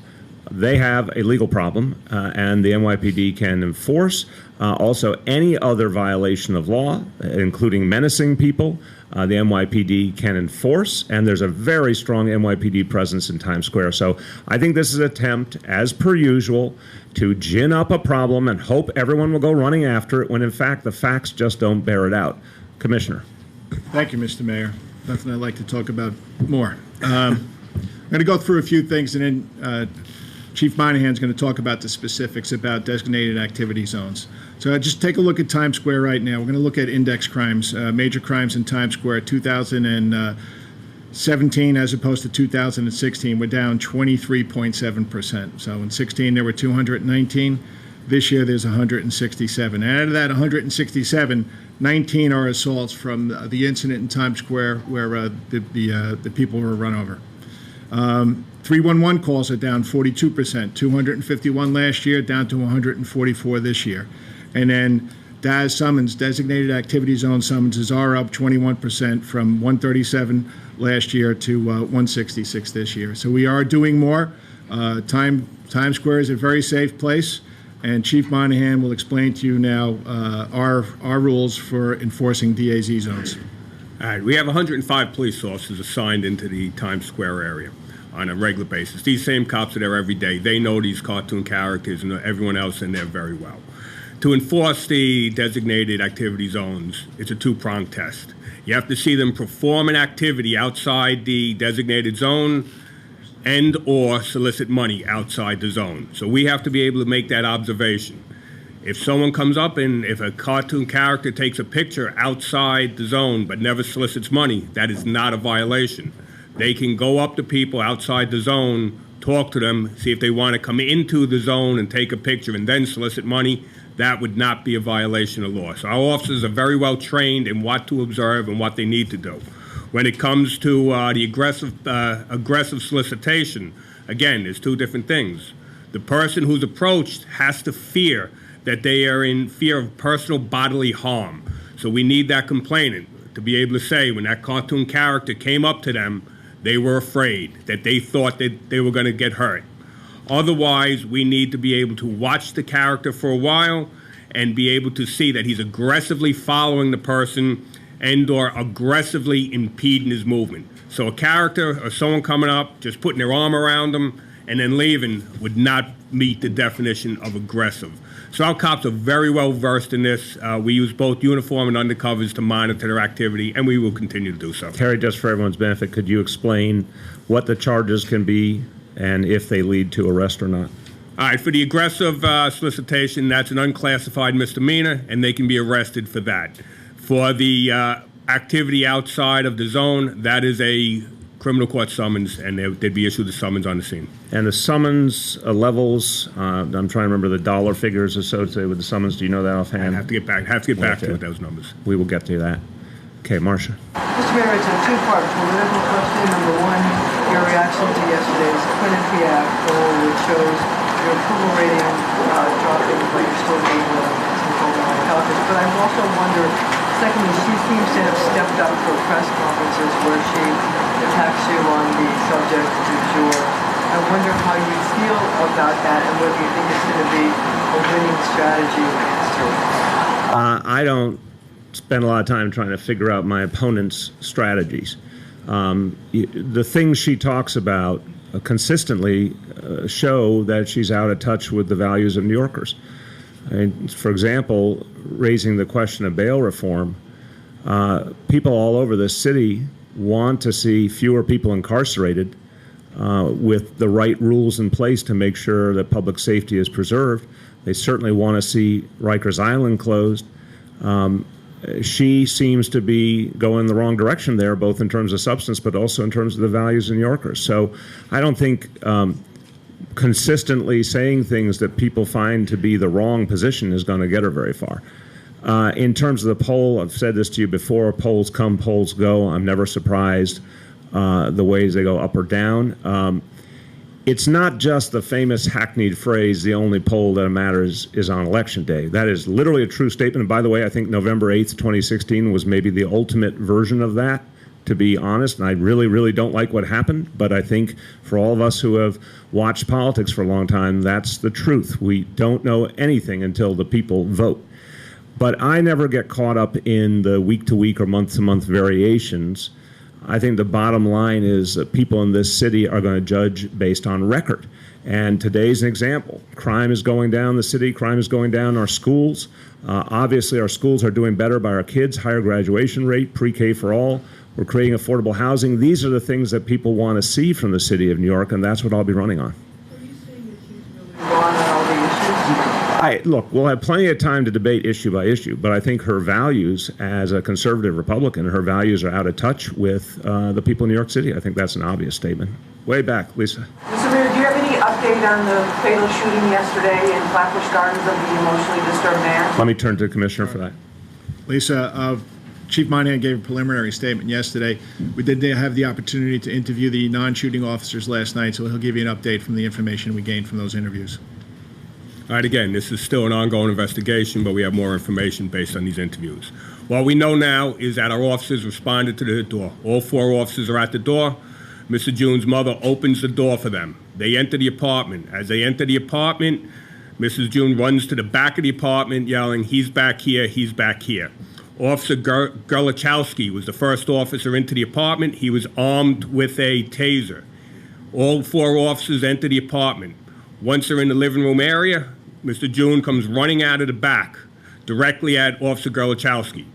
they have a legal problem, and the NYPD can enforce. Also, any other violation of law, including menacing people, the NYPD can enforce, and there's a very strong NYPD presence in Times Square. So I think this is an attempt, as per usual, to gin up a problem and hope everyone will go running after it, when in fact the facts just don't bear it out. Commissioner. Thank you, Mr. Mayor. Nothing I'd like to talk about more. I'm going to go through a few things, and then Chief Moynihan's going to talk about the specifics about designated activity zones. So just take a look at Times Square right now. We're going to look at index crimes, major crimes in Times Square, 2017 as opposed to 2016. We're down 23.7%. So in 16 there were 219. This year there's 167. And out of that 167, 19 are assaults from the incident in Times Square where the people were run over. 311 calls are down 42%, 251 last year, down to 144 this year. And then DAS summons, designated activity zone summonses, are up 21% from 137 last year to 166 this year. So we are doing more. Times Square is a very safe place. And Chief Moynihan will explain to you now our rules for enforcing DAZ zones. All right, we have 105 police officers assigned into the Times Square area. on a regular basis. These same cops are there every day. They know these cartoon characters and everyone else in there very well. To enforce the designated activity zones, it's a two-pronged test. You have to see them perform an activity outside the designated zone and or solicit money outside the zone. So we have to be able to make that observation. If someone comes up and if a cartoon character takes a picture outside the zone but never solicits money, that is not a violation. They can go up to people outside the zone, talk to them, see if they want to come into the zone and take a picture and then solicit money. That would not be a violation of law. So our officers are very well trained in what to observe and what they need to do. When it comes to the aggressive solicitation, again, there's two different things. The person who's approached has to fear that they are in fear of personal bodily harm. So we need that complainant to be able to say when that cartoon character came up to them, they were afraid, that they thought that they were going to get hurt. Otherwise, we need to be able to watch the character for a while and be able to see that he's aggressively following the person and or aggressively impeding his movement. So a character or someone coming up, just putting their arm around them and then leaving would not meet the definition of aggressive. So our cops are very well versed in this. We use both uniform and undercovers to monitor their activity, and we will continue to do so. Terry, just for everyone's benefit, could you explain what the charges can be and if they lead to arrest or not? All right, for the aggressive solicitation, that's an unclassified misdemeanor, and they can be arrested for that. For the activity outside of the zone, that is a criminal court summons, and they'd be issued a summons on the scene. And the summons levels, I'm trying to remember the dollar figures associated with the summons. Do you know that offhand? I have to get back to those numbers. We will get to that. Okay, Marcia. Mr. Mayor, it's a two-part political question. Number one, your reaction to yesterday's Quinnipiac poll, which shows your approval rating dropping, but you're still being controlled by the caucus. But I also wonder, secondly, she seems to have stepped up for press conferences where she attacks you on the subject du jour. I wonder how you feel about that and whether you think it's going to be a winning strategy against her. I don't spend a lot of time trying to figure out my opponent's strategies. The things she talks about consistently show that she's out of touch with the values of New Yorkers. For example, raising the question of bail reform, people all over this city want to see fewer people incarcerated with the right rules in place to make sure that public safety is preserved. They certainly want to see Rikers Island closed. She seems to be going the wrong direction there, both in terms of substance, but also in terms of the values of New Yorkers. So I don't think consistently saying things that people find to be the wrong position is going to get her very far. In terms of the poll, I've said this to you before, polls come, polls go. I'm never surprised the ways they go up or down. It's not just the famous hackneyed phrase, the only poll that matters is on election day. That is literally a true statement. And by the way, I think November 8th, 2016 was maybe the ultimate version of that, to be honest. And I really, really don't like what happened. But I think for all of us who have watched politics for a long time, that's the truth. We don't know anything until the people vote. But I never get caught up in the week-to-week or month-to-month variations. I think the bottom line is that people in this city are going to judge based on record. And today's an example. Crime is going down in the city. Crime is going down in our schools. Obviously, our schools are doing better by our kids, higher graduation rate, pre-K for all. We're creating affordable housing. These are the things that people want to see from the city of New York, and that's what I'll be running on. Look, we'll have plenty of time to debate issue by issue, but I think her values as a conservative Republican, her values are out of touch with the people in New York City. I think that's an obvious statement. Way back, Lisa. Mr. Mayor, do you have any update on the fatal shooting yesterday in Flatbush Gardens of the emotionally disturbed mayor? Let me turn to the Commissioner for that. Lisa, Chief Monahan gave a preliminary statement yesterday. We did have the opportunity to interview the non-shooting officers last night, so he'll give you an update from the information we gained from those interviews. All right, again, this is still an ongoing investigation, but we have more information based on these interviews. What we know now is that our officers responded to the door. All 4 officers are at the door. Mr. June's mother opens the door for them. They enter the apartment. As they enter the apartment, Mrs. June runs to the back of the apartment yelling, "He's back here, he's back here." Officer Gerlichowski was the first officer into the apartment. He was armed with a taser. All 4 officers enter the apartment. Once they're in the living room area, Mr. June comes running out of the back, directly at Officer Gerlachowski.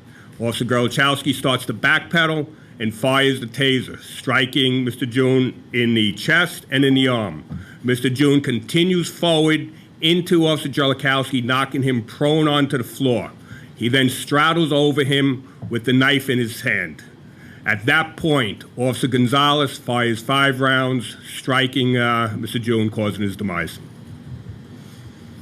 Officer Gerlachowski starts to backpedal and fires the taser, striking Mr. June in the chest and in the arm. Mr. June continues forward into Officer Gerlachowski, knocking him prone onto the floor. He then straddles over him with the knife in his hand. At that point, Officer Gonzalez fires 5 rounds, striking Mr. June, causing his demise.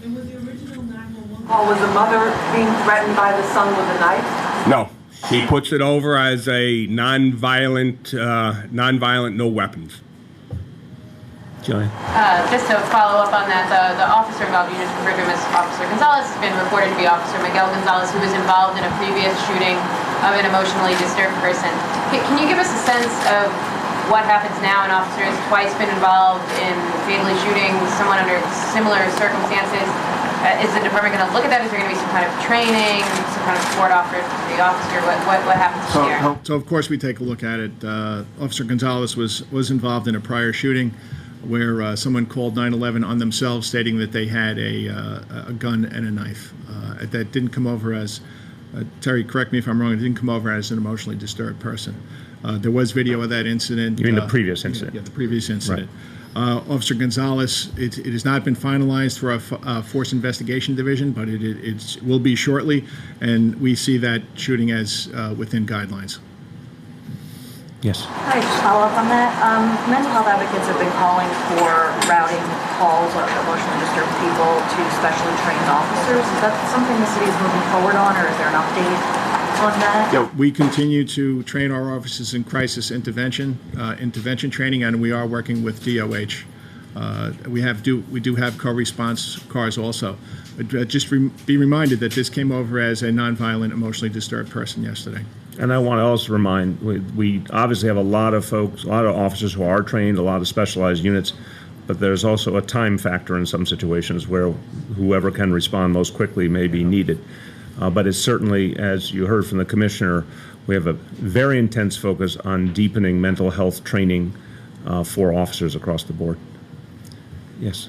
And was the original 911 Or was the mother being threatened by the son with a knife? No. He puts it over as a non-violent, no weapons. Joy. Just to follow up on that, the officer involved, you just referred to him as Officer Gonzalez, has been reported to be Officer Miguel Gonzalez, who was involved in a previous shooting of an emotionally disturbed person. Can you give us a sense of what happens now? An officer has twice been involved in fatally shooting someone under similar circumstances. Is the department going to look at that? Is there going to be some kind of training, some kind of support offered to the officer? What happens here? So of course we take a look at it. Officer Gonzalez was involved in a prior shooting where someone called 911 on themselves, stating that they had a gun and a knife. That didn't come over as, Terry, correct me if I'm wrong, it didn't come over as an emotionally disturbed person. There was video of that incident. You mean the previous incident? Yeah, the previous incident. Right. Officer Gonzalez, it has not been finalized for our Force Investigation Division, but it will be shortly, and we see that shooting as within guidelines. Yes. Hi, just follow up on that. Mental health advocates have been calling for routing calls of emotionally disturbed people to specially trained officers. Is that something the city is moving forward on, or is there an update on that? Yeah, we continue to train our officers in crisis intervention training, and we are working with DOH. We do have co-response cars also. But just be reminded that this came over as a nonviolent, emotionally disturbed person yesterday. And I want to also remind, we obviously have a lot of folks, a lot of officers who are trained, a lot of specialized units, but there's also a time factor in some situations where whoever can respond most quickly may be needed. But it's certainly, as you heard from the commissioner, we have a very intense focus on deepening mental health training for officers across the board. Yes.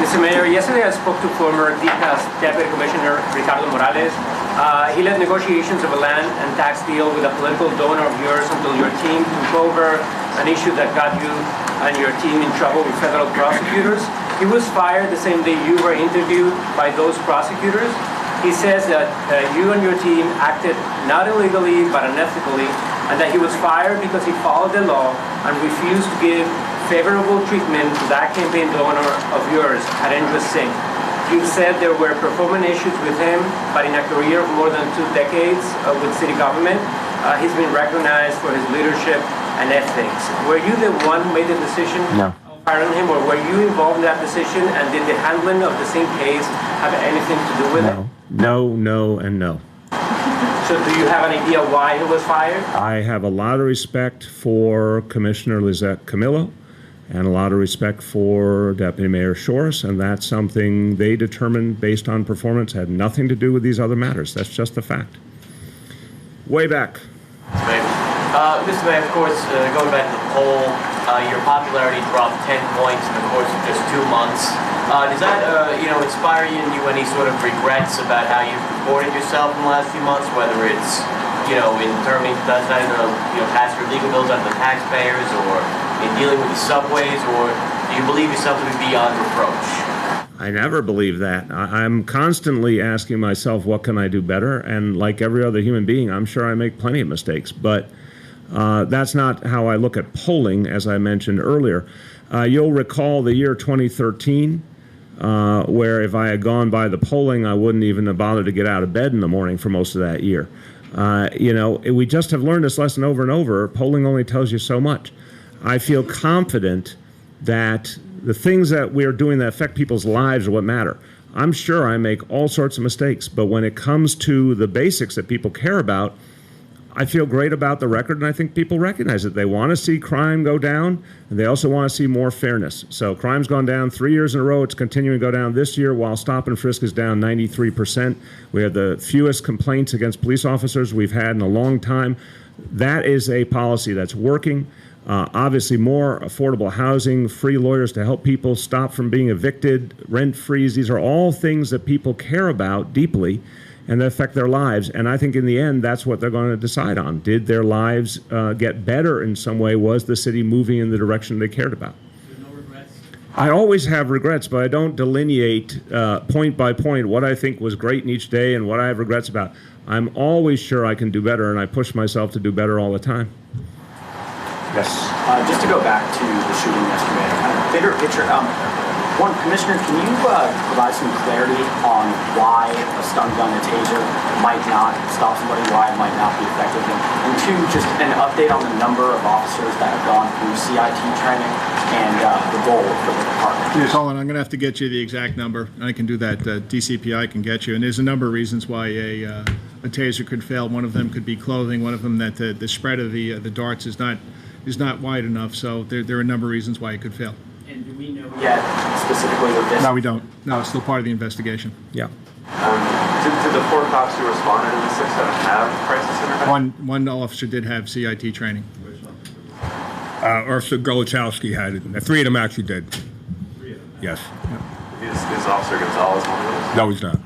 Mr. Mayor, yesterday I spoke to former DCAS Deputy Commissioner Ricardo Morales. He led negotiations of a land and tax deal with a political donor of yours until your team took over an issue that got you and your team in trouble with federal prosecutors. He was fired the same day you were interviewed by those prosecutors. He says that you and your team acted not illegally but unethically, and that he was fired because he followed the law and refused to give favorable treatment to that campaign donor of yours, Harendra Singh. You've said there were performance issues with him, but in a career of more than 2 decades with city government, he's been recognized for his leadership and ethics. Were you the one who made the decision of firing him, or were you involved in that decision, and did the handling of the same case have anything to do with it? No, no, and no. So do you have an idea why he was fired? I have a lot of respect for Commissioner Lizette Camillo and a lot of respect for Deputy Mayor Shores, and that's something they determined based on performance, had nothing to do with these other matters. That's just a fact. Way back. Mr. Mayor, of course, going back to the poll, your popularity dropped 10 points in the course of just 2 months. Does that, inspire you any sort of regrets about how you've reported yourself in the last few months, whether it's, in terms of pass your legal bills on the taxpayers, or in dealing with the subways, or do you believe yourself to be beyond reproach? I never believe that. I'm constantly asking myself, what can I do better? And like every other human being, I'm sure I make plenty of mistakes. But that's not how I look at polling, as I mentioned earlier. You'll recall the year 2013, where if I had gone by the polling, I wouldn't even have bothered to get out of bed in the morning for most of that year. We just have learned this lesson over and over. Polling only tells you so much. I feel confident that the things that we are doing that affect people's lives are what matter. I'm sure I make all sorts of mistakes, but when it comes to the basics that people care about, I feel great about the record, and I think people recognize it. They want to see crime go down, and they also want to see more fairness. So crime's gone down 3 years in a row. It's continuing to go down this year, while stop and frisk is down 93%. We have the fewest complaints against police officers we've had in a long time. That is a policy that's working. Obviously, more affordable housing, free lawyers to help people stop from being evicted, rent freeze. These are all things that people care about deeply and that affect their lives. And I think in the end, that's what they're going to decide on. Did their lives get better in some way? Was the city moving in the direction they cared about? I always have regrets, but I don't delineate point by point what I think was great in each day and what I have regrets about. I'm always sure I can do better, and I push myself to do better all the time. Yes. Just to go back to the shooting yesterday, kind of bigger picture. One, Commissioner, can you provide some clarity on why a stun gun, a taser, might not stop somebody, why it might not be effective? And two, just an update on the number of officers that have gone through CIT training and the goal for the department. Yes, hold on, I'm going to have to get you the exact number. I can do that. DCPI can get you. And there's a number of reasons why a taser could fail. One of them could be clothing. One of them that the spread of the darts is not wide enough. So there are a number of reasons why it could fail. And do we know yet specifically with this? No, we don't. No, it's still part of the investigation. Yeah. Did the 4 cops who responded in the 6-7 have crisis intervention? One officer did have CIT training. Officer Golichowski had it. 3 of them actually did. 3 of them? Yes. Is Officer Gonzalez one of those? No, he's not.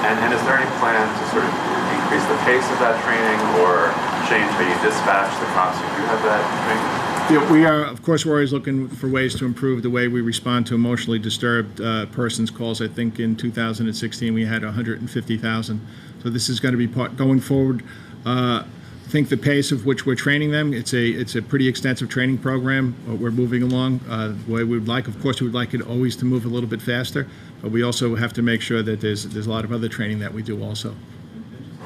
And is there any plan to sort of increase the pace of that training or change how you dispatch the cops who do have that training? Yeah, we are, of course, we're always looking for ways to improve the way we respond to emotionally disturbed persons' calls. I think in 2016 we had 150,000. So this is going to be part going forward. I think the pace of which we're training them, it's a pretty extensive training program. We're moving along the way we would like. Of course, we would like it always to move a little bit faster, but we also have to make sure that there's a lot of other training that we do also.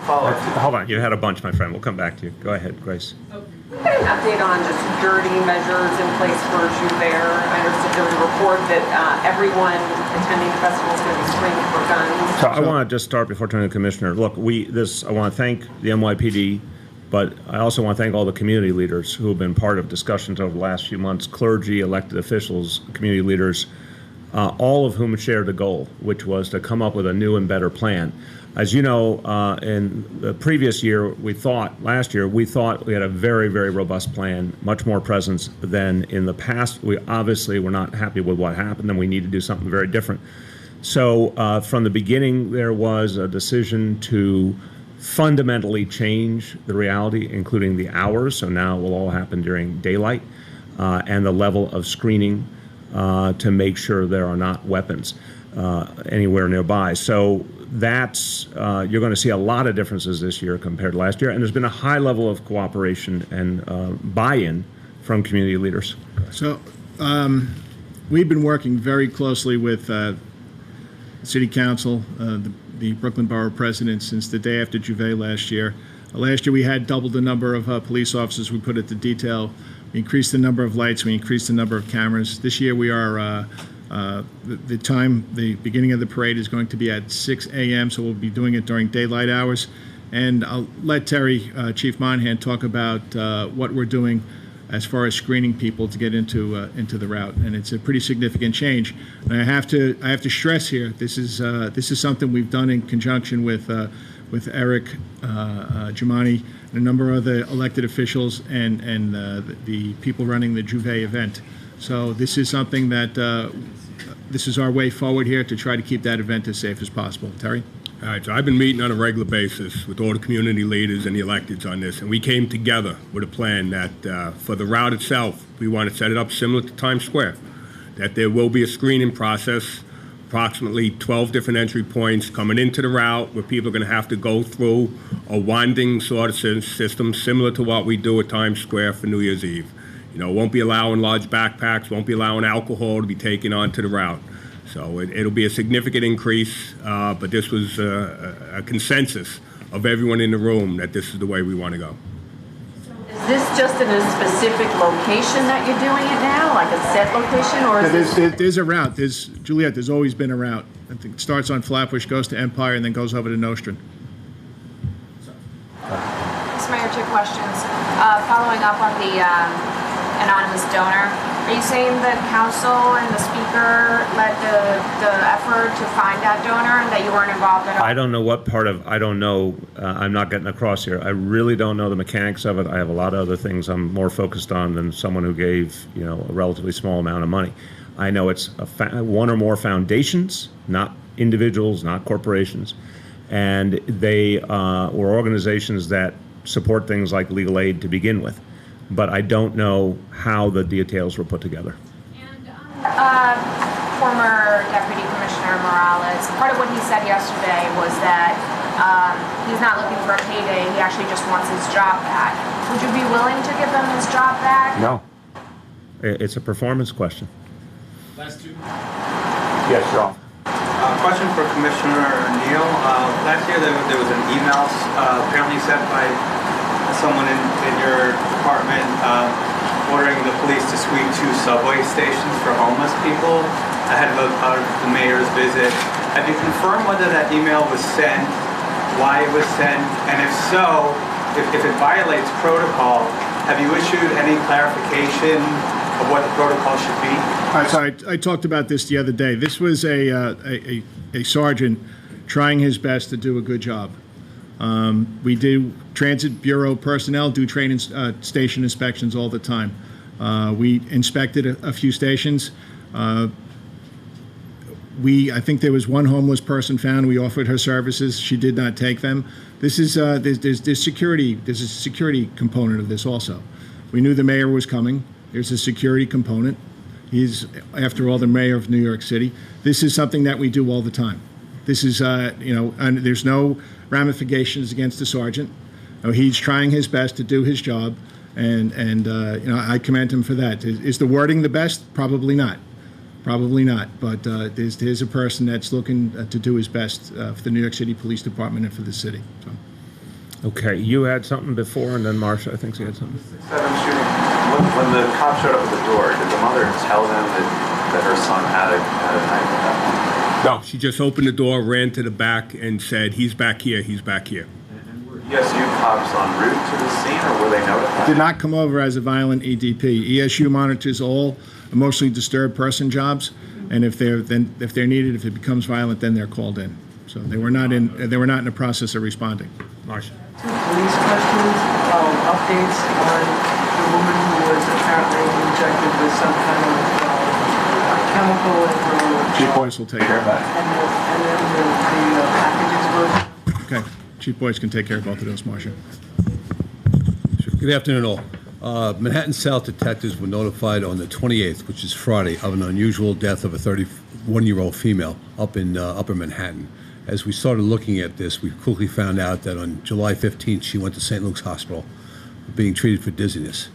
Hold on, you had a bunch, my friend. We'll come back to you. Go ahead, Grace. An update on just dirty measures in place for Joubert. I understood there was a report that everyone attending the festival is going to be screened for guns. So I want to just start before turning to the Commissioner. Look, I want to thank the NYPD, but I also want to thank all the community leaders who have been part of discussions over the last few months, clergy, elected officials, community leaders, all of whom shared a goal, which was to come up with a new and better plan. As you know, in the previous year, last year, we thought we had a very, very robust plan, much more presence than in the past. We obviously were not happy with what happened, and we need to do something very different. So from the beginning, there was a decision to fundamentally change the reality, including the hours. So now it will all happen during daylight, and the level of screening to make sure there are not weapons anywhere nearby. So that's you're going to see a lot of differences this year compared to last year, and there's been a high level of cooperation and buy-in from community leaders. So we've been working very closely with City Council, the Brooklyn Borough President, since the day after Juve last year. Last year we had doubled the number of police officers we put at the detail. We increased the number of lights. We increased the number of cameras. This year we are the beginning of the parade is going to be at 6 a.m., so we'll be doing it during daylight hours. And I'll let Terry, Chief Monahan, talk about what we're doing as far as screening people to get into the route. And it's a pretty significant change. And I have to stress here, this is something we've done in conjunction with Eric Giamani and a number of the elected officials and the people running the Juve event. So this is something that this is our way forward here to try to keep that event as safe as possible. Terry? All right, so I've been meeting on a regular basis with all the community leaders and the electeds on this, and we came together with a plan that for the route itself, we want to set it up similar to Times Square, that there will be a screening process, approximately 12 different entry points coming into the route where people are going to have to go through a winding sort of system similar to what we do at Times Square for New Year's Eve. You know, won't be allowing large backpacks, won't be allowing alcohol to be taken onto the route. So it'll be a significant increase, but this was a consensus of everyone in the room that this is the way we want to go. Is this just in a specific location that you're doing it now, like a set location, or is There's a route. Juliet, there's always been a route. I think it starts on Flatbush, goes to Empire, and then goes over to Nostrand. Mayor, 2 questions. Following up on the anonymous donor. Are you saying the council and the speaker led the effort to find that donor and that you weren't involved at all? I don't know what part of, I don't know, I'm not getting across here. I really don't know the mechanics of it. I have a lot of other things I'm more focused on than someone who gave, you know, a relatively small amount of money. I know it's one or more foundations, not individuals, not corporations, and they were organizations that support things like legal aid to begin with. But I don't know how the details were put together. Former Deputy Commissioner Morales, part of what he said yesterday was that he's not looking for a payday, he actually just wants his job back. Would you be willing to give him his job back? No. It's a performance question. Last two. Yes, Sean. Question for Commissioner Neal. Last year there was an email apparently sent by someone in your department ordering the police to sweep 2 subway stations for homeless people ahead of the mayor's visit. Have you confirmed whether that email was sent, why it was sent, and if so, if it violates protocol, have you issued any clarification of what the protocol should be? Sorry, I talked about this the other day. This was a sergeant trying his best to do a good job. We do Transit Bureau personnel do train station inspections all the time. We inspected a few stations. I think there was one homeless person found. We offered her services. She did not take them. This is there's security. There's a security component of this also. We knew the mayor was coming. There's a security component. He's, after all, the mayor of New York City. This is something that we do all the time. This is, and there's no ramifications against the sergeant. He's trying his best to do his job, and I commend him for that. Is the wording the best? Probably not. Probably not. But there's a person that's looking to do his best for the New York City Police Department and for the city. So. Okay, you had something before, and then Marcia, I think she had something. When the cop showed up at the door, did the mother tell them that her son had a knife at that point? No, she just opened the door, ran to the back, and said, "He's back here. He's back here." And were ESU cops en route to the scene, or were they notified? Did not come over as a violent EDP. ESU monitors all emotionally disturbed person jobs, and if they're needed, if it becomes violent, then they're called in. So they were not in the process of responding. Marcia. Police questions, updates on the woman who was apparently injected with some kind of chemical in her. Chief Boyce will take care of that. And then the package explosion. Okay, Chief Boyce can take care of both of those, Marcia. Good afternoon, all. Manhattan South detectives were notified on the 28th, which is Friday, of an unusual death of a 31-year-old female up in Upper Manhattan. As we started looking at this, we quickly found out that on July 15th, she went to St. Luke's Hospital being treated for dizziness.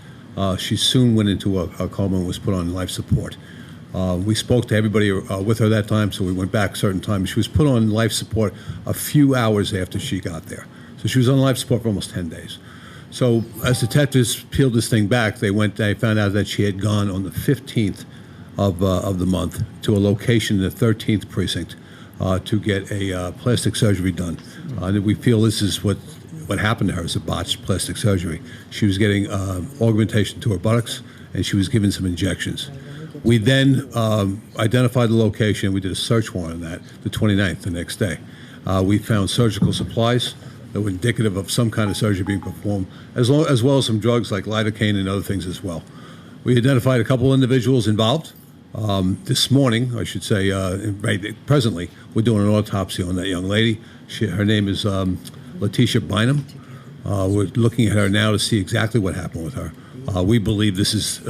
She soon went into a coma and was put on life support. We spoke to everybody with her that time, so we went back a certain time. She was put on life support a few hours after she got there. So she was on life support for almost 10 days. So as detectives peeled this thing back, they found out that she had gone on the 15th of the month to a location in the 13th precinct to get a plastic surgery done. We feel this is what happened to her, is a botched plastic surgery. She was getting augmentation to her buttocks, and she was given some injections. We then identified the location. We did a search warrant on that, the 29th, the next day. We found surgical supplies that were indicative of some kind of surgery being performed, as well as some drugs like lidocaine and other things as well. We identified a couple individuals involved. This morning, I should say, presently, we're doing an autopsy on that young lady. Her name is Letitia Bynum. We're looking at her now to see exactly what happened with her. We believe this is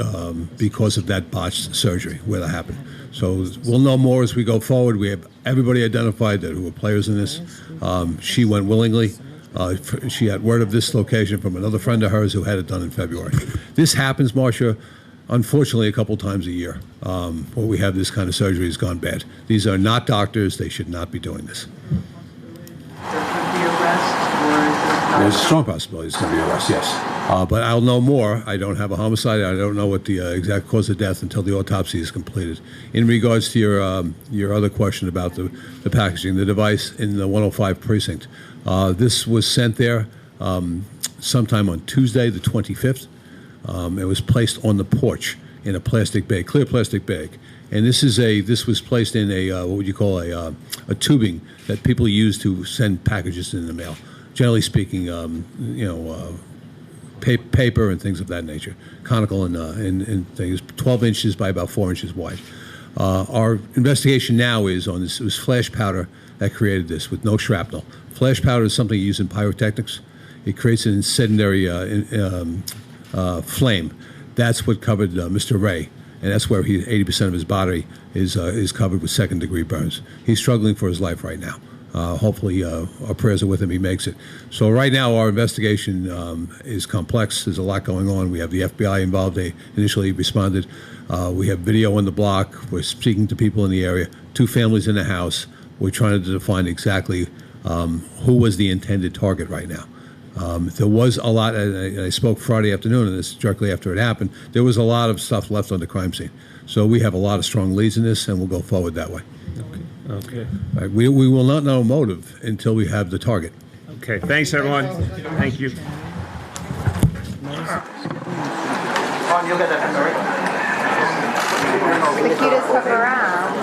because of that botched surgery where that happened. So we'll know more as we go forward. We have everybody identified who were players in this. She went willingly. She had word of this location from another friend of hers who had it done in February. This happens, Marcia, unfortunately, a couple times a year where we have this kind of surgery has gone bad. These are not doctors. They should not be doing this. There could be arrest, or is this not? There's a strong possibility it's going to be arrest, yes. But I'll know more. I don't have a homicide. I don't know what the exact cause of death until the autopsy is completed. In regards to your other question about the packaging, the device in the 105 precinct, this was sent there sometime on Tuesday, the 25th. It was placed on the porch in a plastic bag, clear plastic bag. And this was placed in a what would you call a tubing that people use to send packages in the mail. Generally speaking, paper and things of that nature, conical and things, 12 inches by about 4 inches wide. Our investigation now is on this. It was flash powder that created this with no shrapnel. Flash powder is something used in pyrotechnics. It creates an incendiary flame. That's what covered Mr. Ray, and that's where 80% of his body is covered with second-degree burns. He's struggling for his life right now. Hopefully, our prayers are with him. He makes it. So right now, our investigation is complex. There's a lot going on. We have the FBI involved. They initially responded. We have video on the block. We're speaking to people in the area. 2 families in the house. We're trying to define exactly who was the intended target right now. There was a lot, and I spoke Friday afternoon, and this directly after it happened, there was a lot of stuff left on the crime scene. So we have a lot of strong leads in this, and we'll go forward that way. Okay. All right, we will not know motive until we have the target. Okay, thanks, everyone. Thank you. Ron, you'll get that picture, right? The cutest stuff around.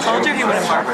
Told you he wouldn't bark.